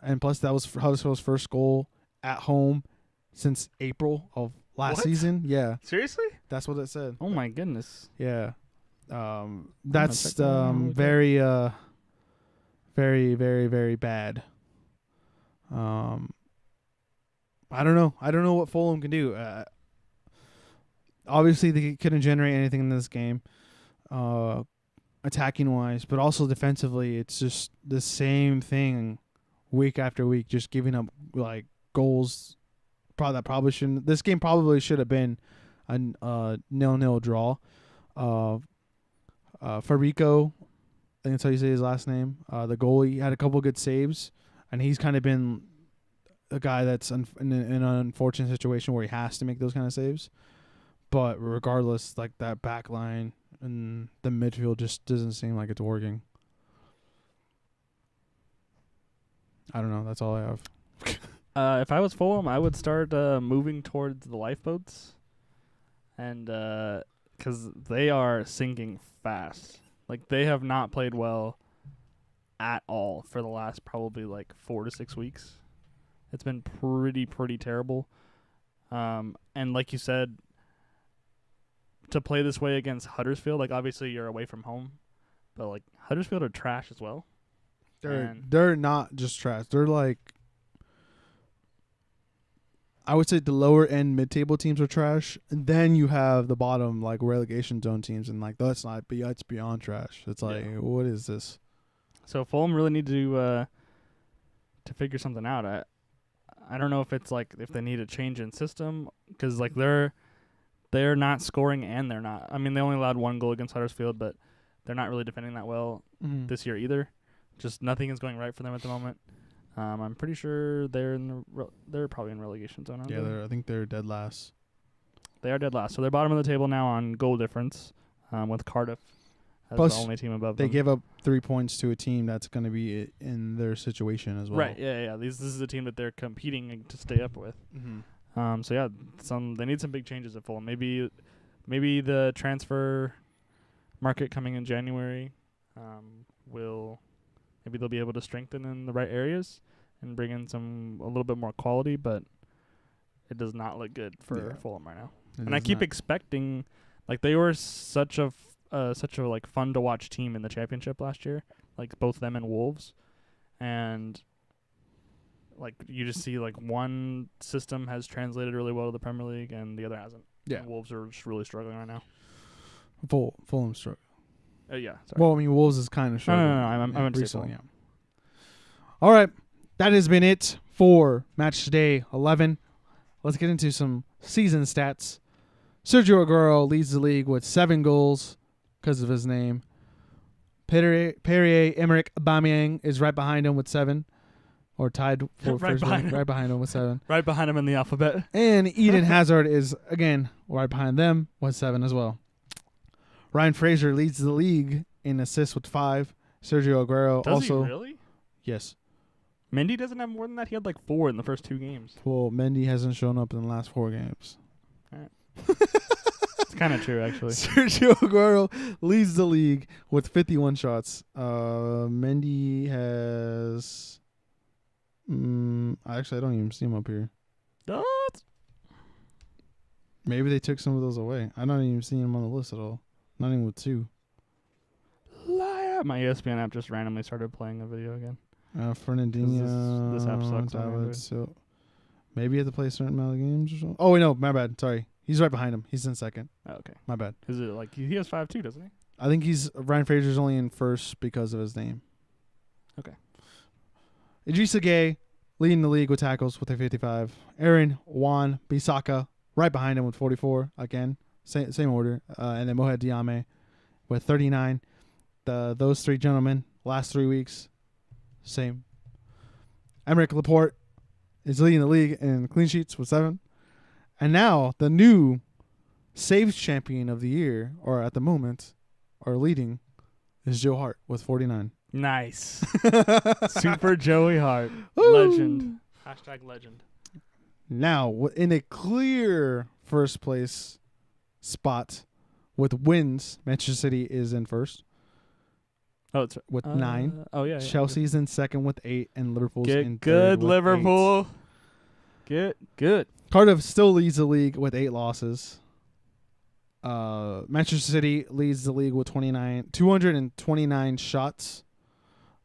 And plus that was Huddersfield's first goal at home since April of last season. Yeah. Seriously? That's what it said. Oh my goodness. Yeah. That's very very, very, very bad. I don't know. I don't know what Fulham can do. Obviously, they couldn't generate anything in this game, attacking wise, but also defensively, it's just the same thing week after week, just giving up like goals. Probably shouldn't. This game probably should have been a 0-0 draw. Farico, I think that's how you say his last name. The goalie had a couple good saves, and he's kind of been a guy that's in an unfortunate situation where he has to make those kind of saves. But regardless, like that back line and the midfield just doesn't seem like it's working. I don't know. That's all I have. If I was Fulham, I would start moving towards the lifeboats, and because they are sinking fast. Like they have not played well at all for the last probably like 4 to 6 weeks. It's been pretty terrible. And like you said, to play this way against Huddersfield, like obviously you're away from home, but like Huddersfield are trash as well. They're not just trash. They're like, I would say the lower end mid-table teams are trash, and then you have the bottom like relegation zone teams, and like that's beyond trash. It's like, what is this? So Fulham really need to figure something out. I don't know if it's like if they need a change in system, because like they're not scoring and they're not. I mean, they only allowed 1 goal against Huddersfield, but they're not really defending that well this year either. Just nothing is going right for them at the moment. I'm pretty sure they're probably in relegation zone. Yeah, I think they're dead last. They are dead last, so they're bottom of the table now on goal difference, with Cardiff as Plus, the only team above they them. give up 3 points to a team that's going to be in their situation as well. Right? Yeah. This is a team that they're competing to stay up with. Mm-hmm. So yeah, they need some big changes at Fulham. Maybe the transfer market coming in January maybe they'll be able to strengthen in the right areas and bring in a little bit more quality, but it does not look good for Fulham right now. And I keep expecting, like they were such a like fun to watch team in the championship last year, like both them and Wolves, and like you just see like one system has translated really well to the Premier League and the other hasn't. Yeah, and Wolves are just really struggling right now. Fulham struggling. Yeah. Sorry. Well, I mean, Wolves is kind of struggling. No. I'm recently. Yeah. All right, that has been it for Match Day 11. Let's get into some season stats. Sergio Aguero leads the league with 7 goals because of his name. Pierre-Emerick Aubameyang is right behind him with 7, or tied for Right first. behind him. Right behind him with 7. Right behind him in the alphabet. And Eden Hazard is, again, right behind them with 7 as well. Ryan Fraser leads the league in assists with 5. Sergio Aguero Does also. he really? Yes. Mendy doesn't have more than that. He had like 4 in the first 2 games. Well, Mendy hasn't shown up in the last 4 games. It's kind of true, actually. Sergio Aguero leads the league with 51 shots. Mendy has... actually, I don't even see him up here. What? Maybe they took some of those away. I'm not even seeing him on the list at all. Not even with 2. Liar. My ESPN app just randomly started playing a video again. Fernandinho. This app sucks on Android. So maybe you have to play a certain amount of games or something. Oh, wait, no. My bad. Sorry. He's right behind him. He's in second. Oh, okay. My bad. Is it like he has 5 too, doesn't he? I think Ryan Fraser's only in first because of his name. Okay. Idrissa Gueye leading the league with tackles with a 55. Aaron Wan-Bissaka right behind him with 44. Again, same order. And then Mohamed Diame with 39. Those 3 gentlemen, last 3 weeks, same. Emerick Laporte is leading the league in clean sheets with 7. And now the new saves champion of the year, or at the moment, or leading, is Joe Hart with 49. Nice. Super Joey Hart. Woo! Legend. # legend. Now, in a clear first place spot with wins, Manchester City is in first Oh, it's with 9. Oh, yeah. Chelsea's in second with 8, and Liverpool's Get in good, third with Liverpool. Get good. 8. Cardiff still leads the league with 8 losses. Manchester City leads the league with 229 shots.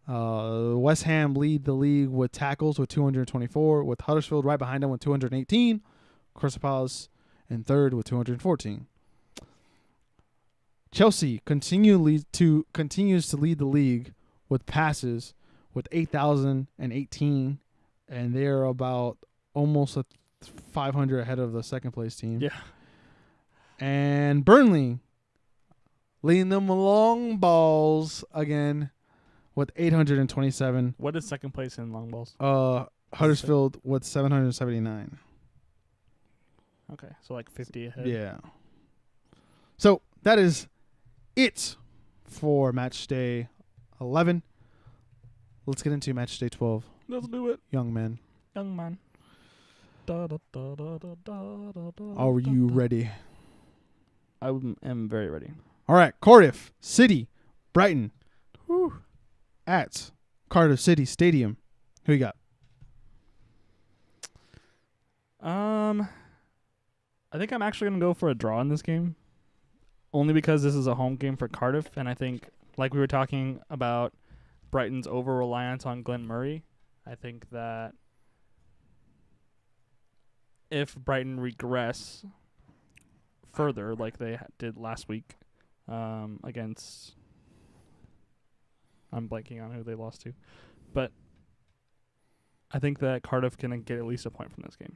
West Ham lead the league with tackles with 224, with Huddersfield right behind them with 218. Crystal Palace in third with 214. Chelsea continues to lead the league with passes with 8,018, and they're about almost 500 ahead of the second place team. Yeah. And Burnley leading them long balls again with 827. What is second place in long balls? Huddersfield with 779. Okay, so like 50 ahead. Yeah. So that is it for match day 11. Let's get into match day 12. Let's do it. Young men, Young man. are you ready? I am very ready. All right. Cardiff City, Brighton. At Cardiff City Stadium. Who you got? I think I'm actually going to go for a draw in this game. Only because this is a home game for Cardiff, and I think, like we were talking about Brighton's over-reliance on Glenn Murray, I think that if Brighton regress further, like they did last week against... I'm blanking on who they lost to. But I think that Cardiff can get at least a point from this game.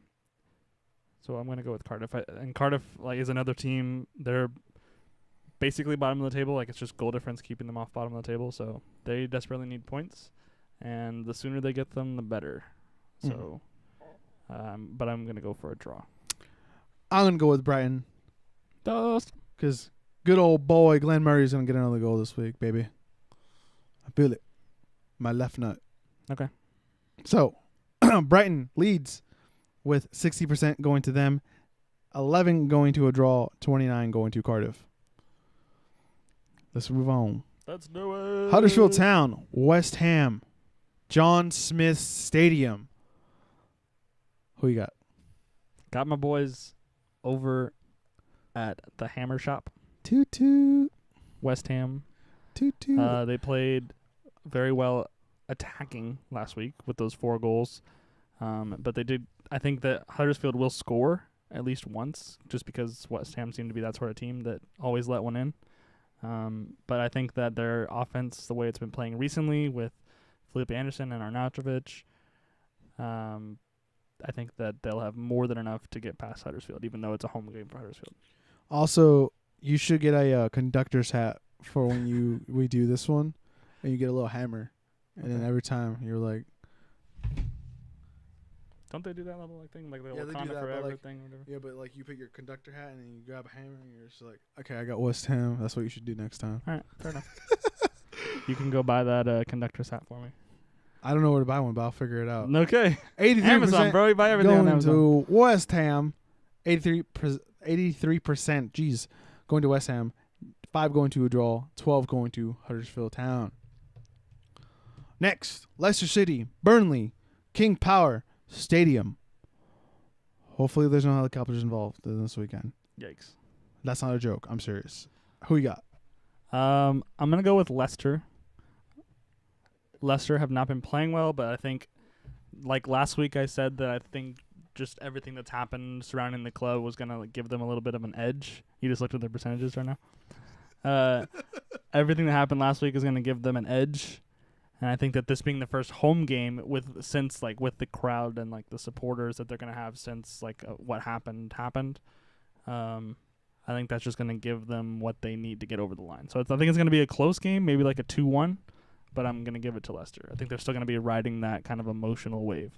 So I'm going to go with Cardiff. And Cardiff is another team. They're basically bottom of the table. It's just goal difference keeping them off bottom of the table. So they desperately need points. And the sooner they get them, the better. So, but I'm going to go for a draw. I'm going to go with Brighton. Because good old boy Glenn Murray's going to get another goal this week, baby. I feel it. My left nut. Okay. So, Brighton leads with 60% going to them, 11 going to a draw, 29 going to Cardiff. Let's move on. Let's do it. Huddersfield Town, West Ham, John Smith Stadium. Who you got? Got my boys over at the Hammer Shop. Toot toot. West Ham. Toot toot. They played very well attacking last week with those 4 goals. But they did. I think that Huddersfield will score at least once, just because West Ham seemed to be that sort of team that always let one in. But I think that their offense, the way it's been playing recently with Felipe Anderson and Arnautovic, I think that they'll have more than enough to get past Huddersfield, even though it's a home game for Huddersfield. Also, you should get a conductor's hat for when we do this one, and you get a little hammer, and then Okay. every time you're like, Don't they do that little like thing, like the Yeah, they do Wakanda that, but, Forever like, thing or whatever? yeah, but like you pick your conductor hat and then you grab a hammer and you're just like, okay, I got West Ham. That's what you should do next time. All right, fair enough. You can go buy that conductor's hat for me. I don't know where to buy one, but I'll figure it out. Okay. 83% Amazon, bro. You buy everything on going Amazon. to West Ham. 83%. Jeez, going to West Ham. 5 going to a draw. 12 going to Huddersfield Town. Next, Leicester City, Burnley, King Power Stadium. Hopefully, there's no helicopters involved this weekend. Yikes. That's not a joke. I'm serious. Who you got? I'm gonna go with Leicester. Leicester have not been playing well, but I think, like last week, I said that I think just everything that's happened surrounding the club was gonna give them a little bit of an edge. You just looked at their percentages right now. Everything that happened last week is gonna give them an edge, and I think that this being the first home game with the crowd and like the supporters that they're gonna have since what happened. I think that's just going to give them what they need to get over the line. So I think it's going to be a close game, maybe like a 2-1, but I'm going to give it to Leicester. I think they're still going to be riding that kind of emotional wave.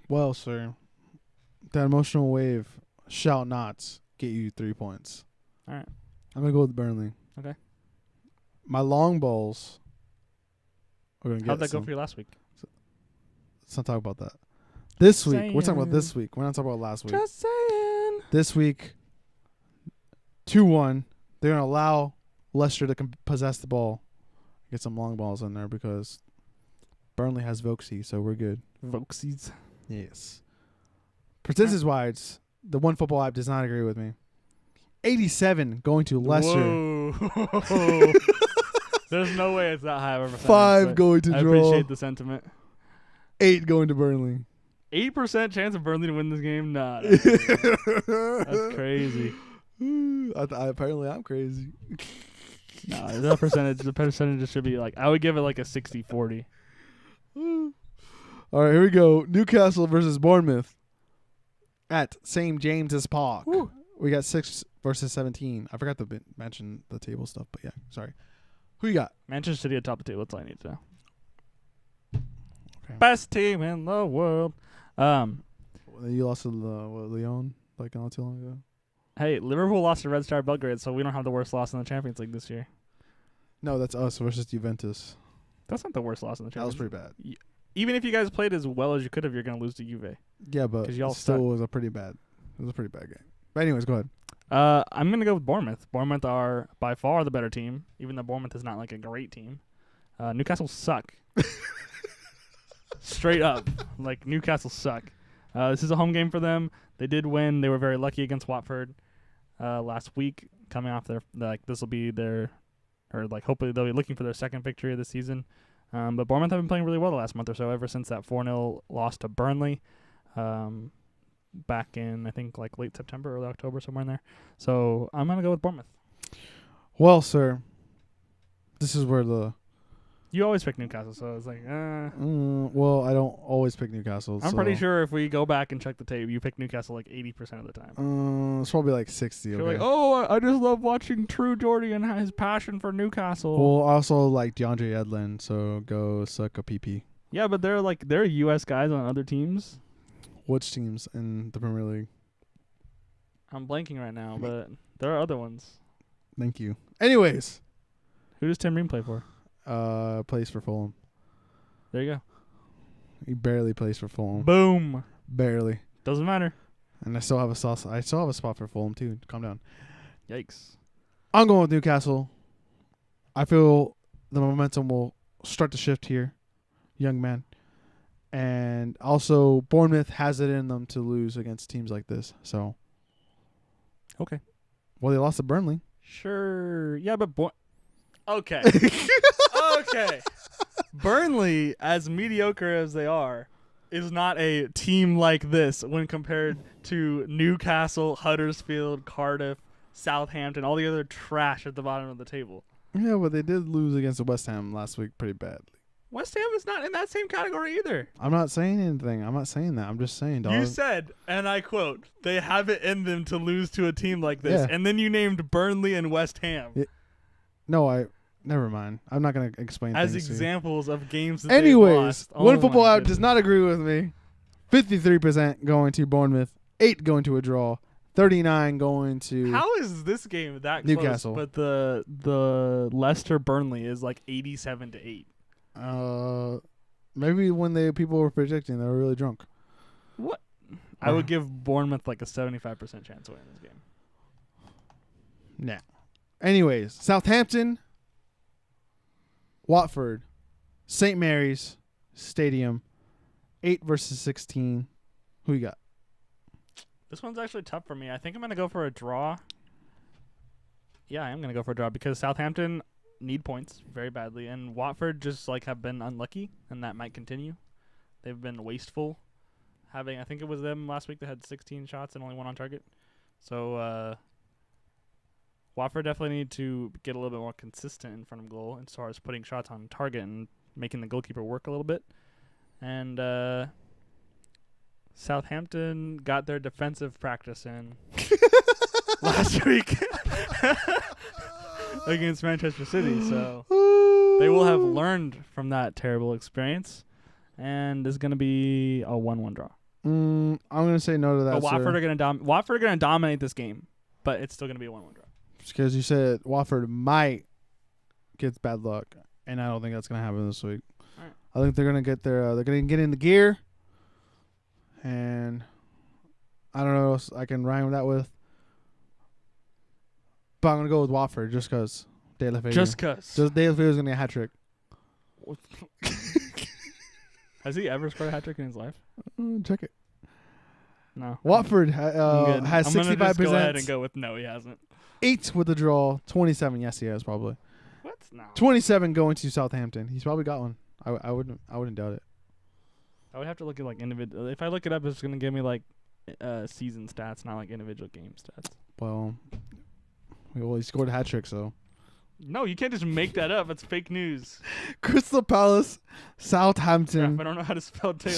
Well, sir, that emotional wave shall not get you 3 points. All right. I'm going to go with Burnley. Okay. My long balls are going to get How'd that go for you last week? Let's not talk about that. This week, we're talking about this week. We're not talking about last week. Just saying. This week, 2-1. They're going to allow Leicester to possess the ball. Get some long balls in there because Burnley has Vokesy, so we're good. Vokesies. Yes. Percentage-wise, the One Football app does not agree with me. 87 going to Leicester. Whoa. There's no way it's that high of a percentage. 5 going to draw. I appreciate the sentiment. 8 going to Burnley. 8% chance of Burnley to win this game? Nah. That's crazy. Apparently, I'm crazy. No, the percentage should be I would give it like a 60-40. All right, here we go. Newcastle versus Bournemouth at St. James's Park. Woo. We got 6 versus 17. I forgot to mention the table stuff, but yeah, sorry. Who you got? Manchester City atop the table. That's all I need to know. Okay. Best team in the world. You lost to Lyon not too long ago. Hey, Liverpool lost to Red Star Belgrade, so we don't have the worst loss in the Champions League this year. No, that's us versus Juventus. That's not the worst loss in the That was Champions pretty bad. League. Even if you guys played as well as you could have, you're going to lose to Juve. Yeah, but 'Cause y'all it still suck. was a pretty bad. It was a pretty bad game. But anyways, go ahead. I'm going to go with Bournemouth. Bournemouth are by far the better team, even though Bournemouth is not a great team. Newcastle suck. Straight up. Newcastle suck. This is a home game for them. They did win. They were very lucky against Watford last week, coming off this will be hopefully they'll be looking for their second victory of the season. But Bournemouth have been playing really well the last month or so, ever since that 4-0 loss to Burnley back in, I think, late September, early October, somewhere in there. So I'm going to go with Bournemouth. Well, sir, this is where the... You always pick Newcastle, so it's well, I don't always pick Newcastle. I'm pretty sure if we go back and check the tape, you pick Newcastle 80% of the time. It's probably 60. You're okay. I just love watching True Geordie and his passion for Newcastle. Well, I also like DeAndre Edlin, so go suck a PP. Yeah, but they're U.S. guys on other teams. Which teams in the Premier League? I'm blanking right now, but there are other ones. Thank you. Anyways. Who does Tim Ream play for? Plays for Fulham. There you go. He barely plays for Fulham. Boom. Barely. Doesn't matter. And I still have a spot for Fulham too. Calm down. Yikes. I'm going with Newcastle. I feel the momentum will start to shift here, young man. And also, Bournemouth has it in them to lose against teams like this. So, okay. Well, they lost to Burnley. Sure. Yeah, but okay. Okay. Burnley, as mediocre as they are, is not a team like this when compared to Newcastle, Huddersfield, Cardiff, Southampton, all the other trash at the bottom of the table. Yeah, but they did lose against the West Ham last week pretty badly. West Ham is not in that same category either. I'm not saying anything. I'm not saying that. I'm just saying, dog. You said, and I quote, they have it in them to lose to a team like this. Yeah. And then you named Burnley and West Ham No, never mind. I'm not going to explain as things to you. examples of games that Anyways, they lost. One Oh Football my Out goodness. does not agree with me. 53% going to Bournemouth, 8 going to a draw, 39 going to How is this game that Newcastle. close? But the Leicester Burnley is like 87-8. Maybe when the people were predicting, they were really drunk. What? I would give Bournemouth like a 75% chance of winning this game. Nah. Anyways, Southampton, Watford, St. Mary's Stadium, 8 versus 16. Who you got? This one's actually tough for me. I think I'm going to go for a draw. Yeah, I am going to go for a draw because Southampton need points very badly, and Watford just like have been unlucky, and that might continue. They've been wasteful. I think it was them last week that had 16 shots and only one on target. So Watford definitely need to get a little bit more consistent in front of goal as far as putting shots on target and making the goalkeeper work a little bit. And Southampton got their defensive practice in last week against Manchester City, so they will have learned from that terrible experience, and it's going to be a 1-1 draw. I'm going to say no to that, But Watford are going to dominate this game, but it's still going to be a 1-1 draw. because you said Watford might get bad luck, and I don't think that's going to happen this week. All right. I think they're going to get they're going to get in the gear, and I don't know what else I can rhyme that with. But I'm going to go with Watford just because De La Feu. Just because. De La Feu is going to get a hat trick. Has he ever scored a hat trick in his life? Check it. No. Watford I'm good. has I'm gonna just go ahead 65%. and go with no, he hasn't. 8 with the draw. 27. Yes, he has probably. What? No. 27 going to Southampton. He's probably got one. I wouldn't doubt it. I would have to look at like individual. If I look it up, it's gonna give me like season stats, not like individual game stats. Well, he scored a hat trick, so. No, you can't just make that up. It's fake news. Crystal Palace, Southampton, Crap, I don't know how to spell Taylor.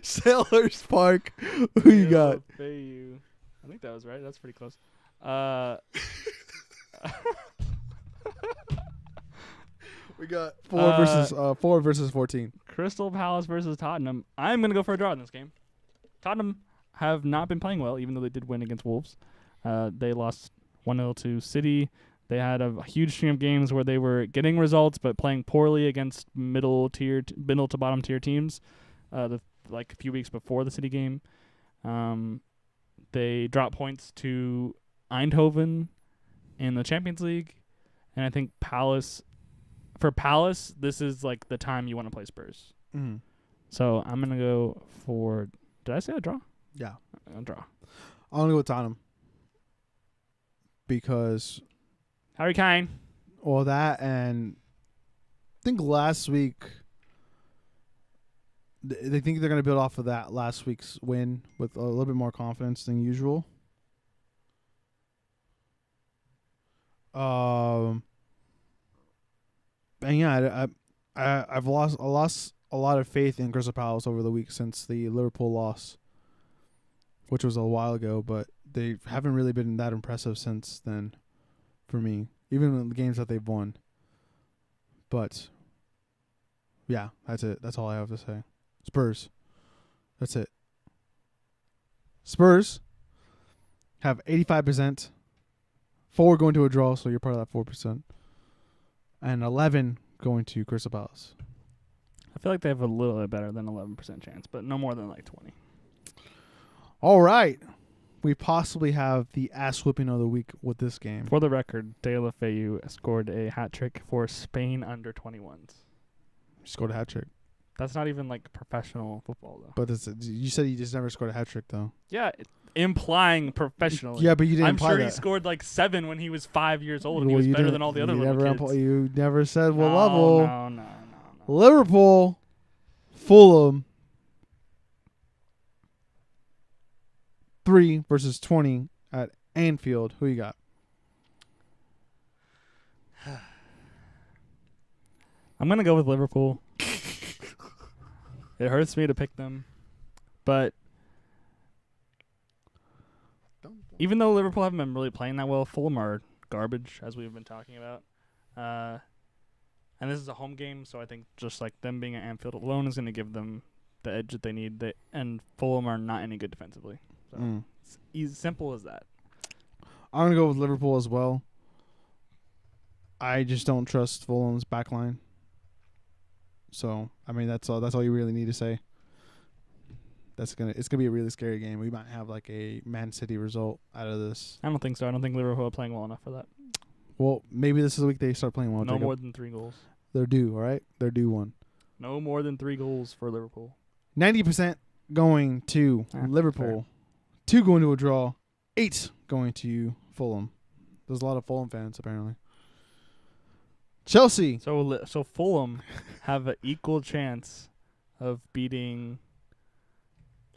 Selhurst Park. Who you got? I think that was right. That's pretty close. We got 4 versus 14. Crystal Palace versus Tottenham. I'm gonna go for a draw in this game. Tottenham have not been playing well, even though they did win against Wolves. They lost 1-0 to City. They had a huge stream of games where they were getting results but playing poorly against middle to bottom tier teams. Like a few weeks before the City game, they dropped points to Eindhoven in the Champions League, and I think for Palace, this is like the time you want to play Spurs. Mm. So I'm gonna go for. Did I say a draw? Yeah, A draw. I'm gonna go with Tottenham because. Harry Kane. Well, that and I think last week they think they're going to build off of that last week's win with a little bit more confidence than usual. And yeah, I've lost a lot of faith in Crystal Palace over the week since the Liverpool loss, which was a while ago, but they haven't really been that impressive since then. For me, even in the games that they've won. But, yeah, that's it. That's all I have to say. Spurs. That's it. Spurs have 85%. 4 going to a draw, so you're part of that 4%. And 11 going to Crystal Palace. I feel like they have a little bit better than 11% chance, but no more than like 20. All right. We possibly have the ass whipping of the week with this game. For the record, De La Feu scored a hat trick for Spain under 21s. He scored a hat trick. That's not even like professional football though. But you said he just never scored a hat trick though. Yeah, implying professionally. Yeah, but you didn't I'm imply sure that. he scored like 7 when he was 5 years old, and he was better than all the other little kids. You never said what No, level. No. Liverpool, Fulham, 3 versus 20 at Anfield. Who you got? I'm gonna go with Liverpool. It hurts me to pick them, but even though Liverpool haven't been really playing that well, Fulham are garbage, as we've been talking about. And this is a home game, so I think just like them being at Anfield alone is going to give them the edge that they need. And Fulham are not any good defensively. So it's easy, simple as that. I'm gonna go with Liverpool as well. I just don't trust Fulham's backline. So I mean that's all you really need to say. It's gonna be a really scary game. We might have like a Man City result out of this. I don't think so. I don't think Liverpool are playing well enough for that. Well, maybe this is the week they start playing well. No Jacob. more than 3 goals. They're due, all right? They're due one. No more than 3 goals for Liverpool. 90% going to Liverpool. Fair. 2 going to a draw. 8 going to Fulham. There's a lot of Fulham fans apparently. Chelsea. So Fulham have an equal chance of beating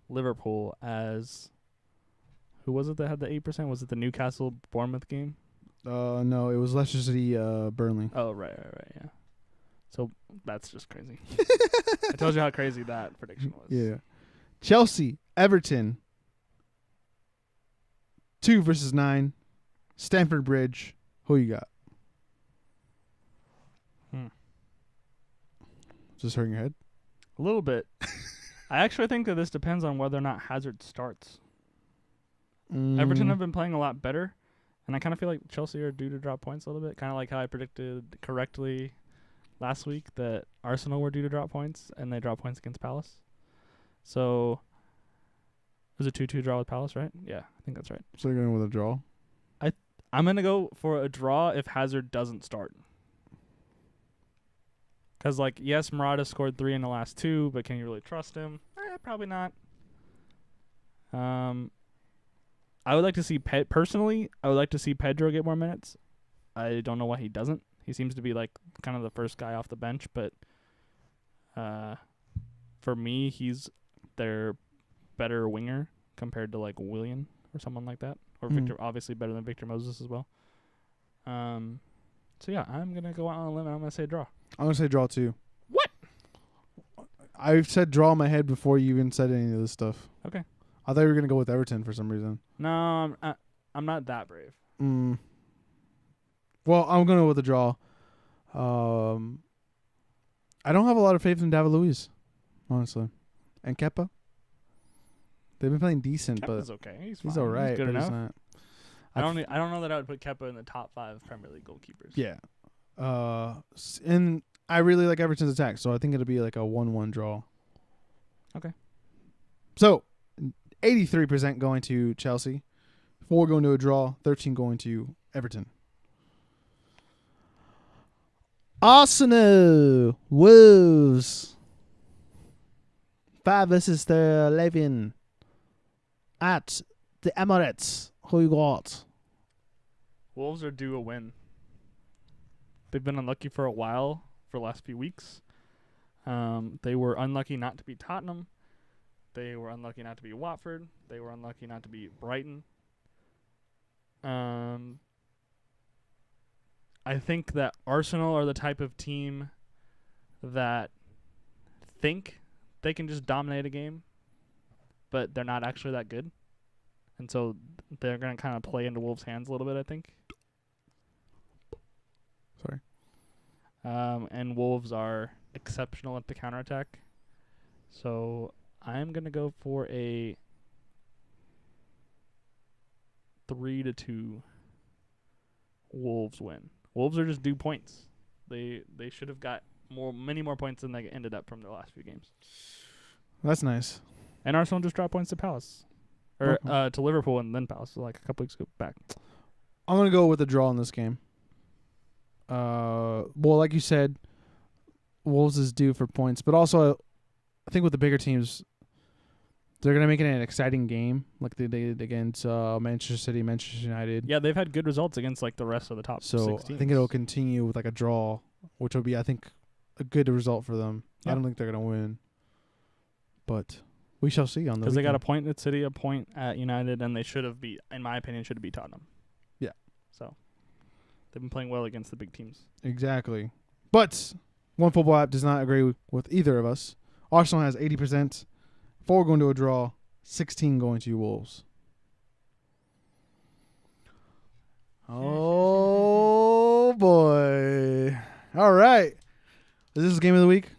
Liverpool as who was it that had the 8%? Was it the Newcastle Bournemouth game? No, it was Leicester City, Burnley. Oh, right, yeah. So that's just crazy. I told you how crazy that prediction was. Yeah. Chelsea, Everton. 2 versus 9. Stamford Bridge. Who you got? Just hurting your head? A little bit. I actually think that this depends on whether or not Hazard starts. Everton have been playing a lot better, and I kind of feel like Chelsea are due to drop points a little bit, kind of like how I predicted correctly last week that Arsenal were due to drop points, and they dropped points against Palace. So, it was a 2-2 draw with Palace, right? Yeah, I think that's right. So you're going with a draw? I'm going to go for a draw if Hazard doesn't start. Because, like, yes, Morata scored 3 in the last 2, but can you really trust him? Probably not. I would like to see personally, I would like to see Pedro get more minutes. I don't know why he doesn't. He seems to be, like, kind of the first guy off the bench, but for me, he's their better winger compared to, like, Willian or someone like that. Or Victor, obviously better than Victor Moses as well. So, yeah, I'm going to go out on a limb and I'm going to say draw. I'm going to say draw too. What? I've said draw in my head before you even said any of this stuff. Okay. I thought you were going to go with Everton for some reason. No, I'm not that brave. Well, I'm going to go with a draw. I don't have a lot of faith in David Luiz, honestly. And Kepa. They've been playing decent, Kepa's but okay. He's all right. He's good enough. He's not. I don't know that I would put Kepa in the top 5 Premier League goalkeepers. Yeah. And I really like Everton's attack, so I think it'll be like a 1-1 draw. Okay. So, 83% going to Chelsea, 4 going to a draw, 13 going to Everton. Arsenal Wolves 5 versus 11 at the Emirates. Who you got? Wolves are due a win. They've been unlucky for a while for the last few weeks. They were unlucky not to beat Tottenham. They were unlucky not to beat Watford. They were unlucky not to beat Brighton. I think that Arsenal are the type of team that think they can just dominate a game, but they're not actually that good. And so they're going to kind of play into Wolves' hands a little bit, I think. Sorry. And Wolves are exceptional at the counterattack. So I'm going to go for a 3-2 Wolves win. Wolves are just due points. They should have got many more points than they ended up from their last few games. That's nice. And Arsenal just dropped points to Palace. Or to Liverpool and then Palace, so like a couple weeks back. I'm going to go with a draw in this game. Well, like you said, Wolves is due for points, but also I think with the bigger teams, they're going to make it an exciting game like they did against Manchester City, Manchester United. Yeah, they've had good results against like the rest of the top 6 teams. I think it'll continue with like a draw, which will be, I think, a good result for them. Yep. I don't think they're going to win, but we shall see on the weekend. Because they got a point at City, a point at United, and they should have beat, in my opinion, should have beat Tottenham. Yeah. So they've been playing well against the big teams. Exactly. But One football app does not agree with either of us. Arsenal has 80%. 4 going to a draw. 16 going to you Wolves. Oh, boy. All right. Is this game of the week?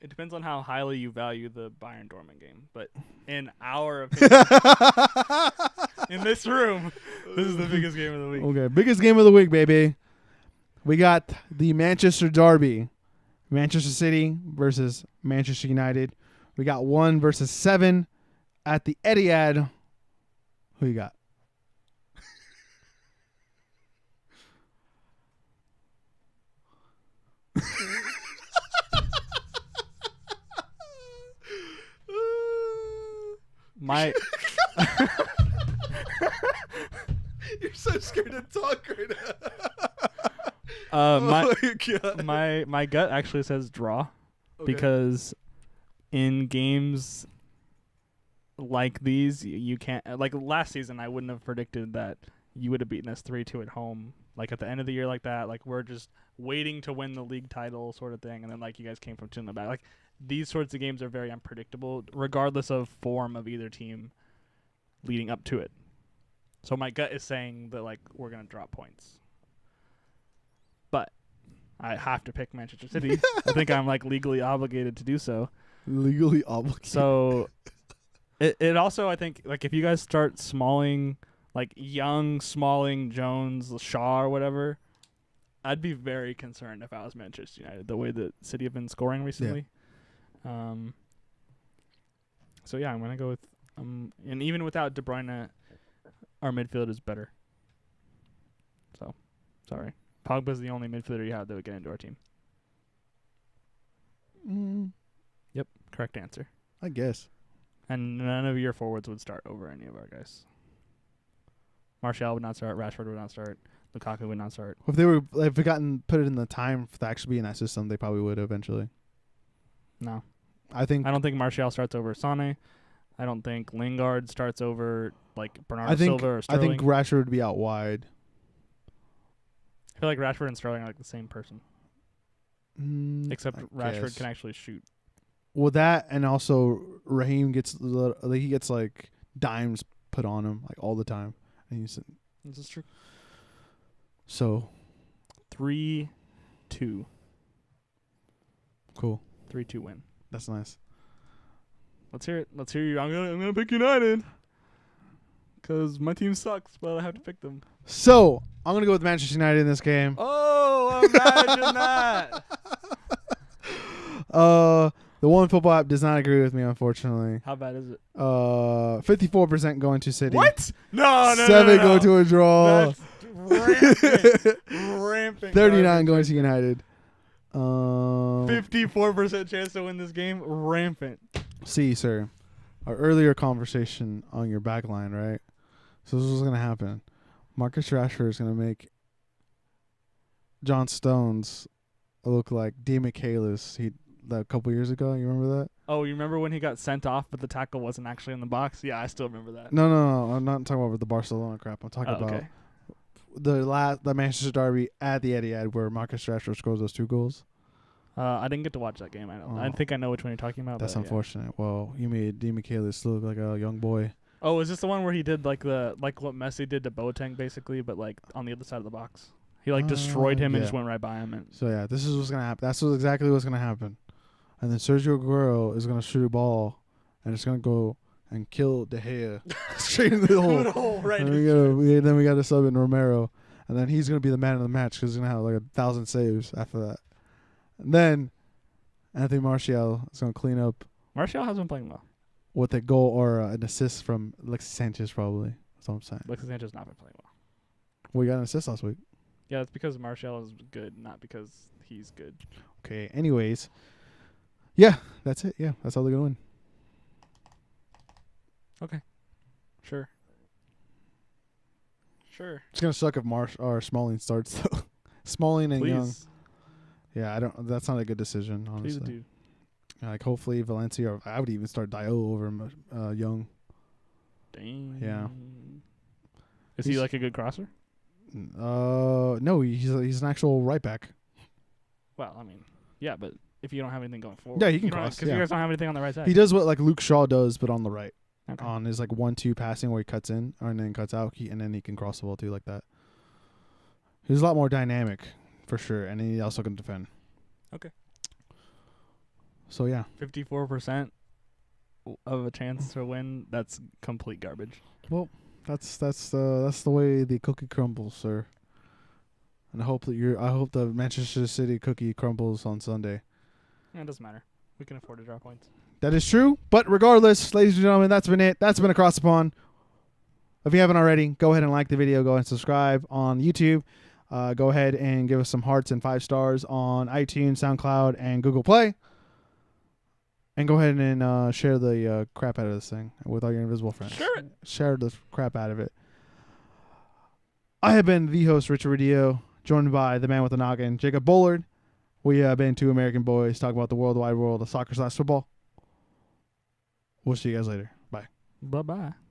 It depends on how highly you value the Bayern Dortmund game, but in our opinion, in this room, this is the biggest game of the week. Okay, biggest game of the week, baby. We got the Manchester Derby. Manchester City versus Manchester United. We got 1 versus 7 at the Etihad. Who you got? My You're so scared to talk right now. my God. my gut actually says draw, because in games like these you can't, like last season I wouldn't have predicted that you would have beaten us 3-2 at home, like at the end of the year like that, like we're just waiting to win the league title sort of thing, and then like you guys came from 2 in the back. Like these sorts of games are very unpredictable regardless of form of either team leading up to it. So my gut is saying that like we're going to drop points. But I have to pick Manchester City. I think I'm like legally obligated to do so. Legally obligated. So it also, I think, like if you guys start Smalling, like Young, Smalling, Jones, Shaw or whatever, I'd be very concerned if I was Manchester United, the way that City have been scoring recently. So yeah, I'm going to go with and even without De Bruyne, our midfield is better. So, sorry. Pogba's the only midfielder you have that would get into our team. Yep, correct answer. I guess. And none of your forwards would start over any of our guys. Martial would not start. Rashford would not start. Lukaku would not start. If we put it in the time to actually be in that system, they probably would eventually. No. I don't think Martial starts over Sane. I don't think Lingard starts over like Bernardo Silva or Sterling. I think Rashford would be out wide. I feel like Rashford and Sterling are like the same person. Except Rashford can actually shoot. Well, that and also Raheem gets like dimes put on him like all the time. And This is true. So 3-2. Cool. 3-2 win. That's nice. Let's hear it. Let's hear you. I'm gonna pick United because my team sucks, but I have to pick them. So I'm gonna go with Manchester United in this game. Oh, imagine that. The one football app does not agree with me, unfortunately. How bad is it? 54% going to City. What? No. 7 go to a draw. That's rampant. Rampant. 39 going to United. 54% chance to win this game. Rampant. See, sir, our earlier conversation on your back line, right? So this is what's going to happen. Marcus Rashford is going to make John Stones look like D. Michaelis a couple years ago. You remember that? Oh, you remember when he got sent off, but the tackle wasn't actually in the box? Yeah, I still remember that. No. I'm not talking about the Barcelona crap. I'm talking about the Manchester Derby at the Etihad where Marcus Rashford scores those 2 goals. I didn't get to watch that game. I think I know which one you're talking about. That's but unfortunate. Yeah. Well, you made D. Michaelis look like a young boy. Oh, is this the one where he did like what Messi did to Boateng basically, but like on the other side of the box? He like destroyed him and just went right by him. So yeah, this is what's gonna happen. That's exactly what's gonna happen. And then Sergio Aguero is gonna shoot a ball, and it's gonna go and kill De Gea straight into the hole. Right. And then we got to sub in Romero, and then he's gonna be the man of the match because he's gonna have like 1,000 saves after that. And then Anthony Martial is gonna clean up. Martial has been playing well with a goal or an assist from Alexis Sanchez, probably. That's what I'm saying. Alexis Sanchez not been playing well. We got an assist last week. Yeah, it's because Martial is good, not because he's good. Okay. Anyways, yeah, that's it. Yeah, that's how they're gonna win. Okay. Sure. It's gonna suck if Smalling starts though. Smalling and Young. Yeah, I don't. That's not a good decision, honestly. Please do. Like hopefully Valencia, or I would even start Dio over Young. Dang. Yeah. Is he like a good crosser? No, he's an actual right back. Well, I mean, yeah, but if you don't have anything going forward, Yeah, he can you don't- cross. because Yeah. you guys don't have anything on the right side. He does what like Luke Shaw does, but on the right. Okay. On his like 1-2 passing where he cuts in and then cuts out, and then he can cross the ball too like that. He's a lot more dynamic for sure, and he also can defend. Okay. So yeah, 54% of a chance to win. That's complete garbage. that's the way the cookie crumbles, sir. And I hope the Manchester City cookie crumbles on Sunday. It doesn't matter. We can afford to draw points. That is true. But regardless, ladies and gentlemen, that's been it. That's been Across the Pond. If you haven't already, go ahead and like the video. Go ahead and subscribe on YouTube. Go ahead and give us some hearts and 5 stars on iTunes, SoundCloud, and Google Play. And go ahead and share the crap out of this thing with all your invisible friends. Share the crap out of it. I have been the host, Richard Rodillo, joined by the man with the noggin, Jacob Bullard. We have been 2 American boys talking about the worldwide world of soccer/football. We'll see you guys later. Bye. Bye-bye.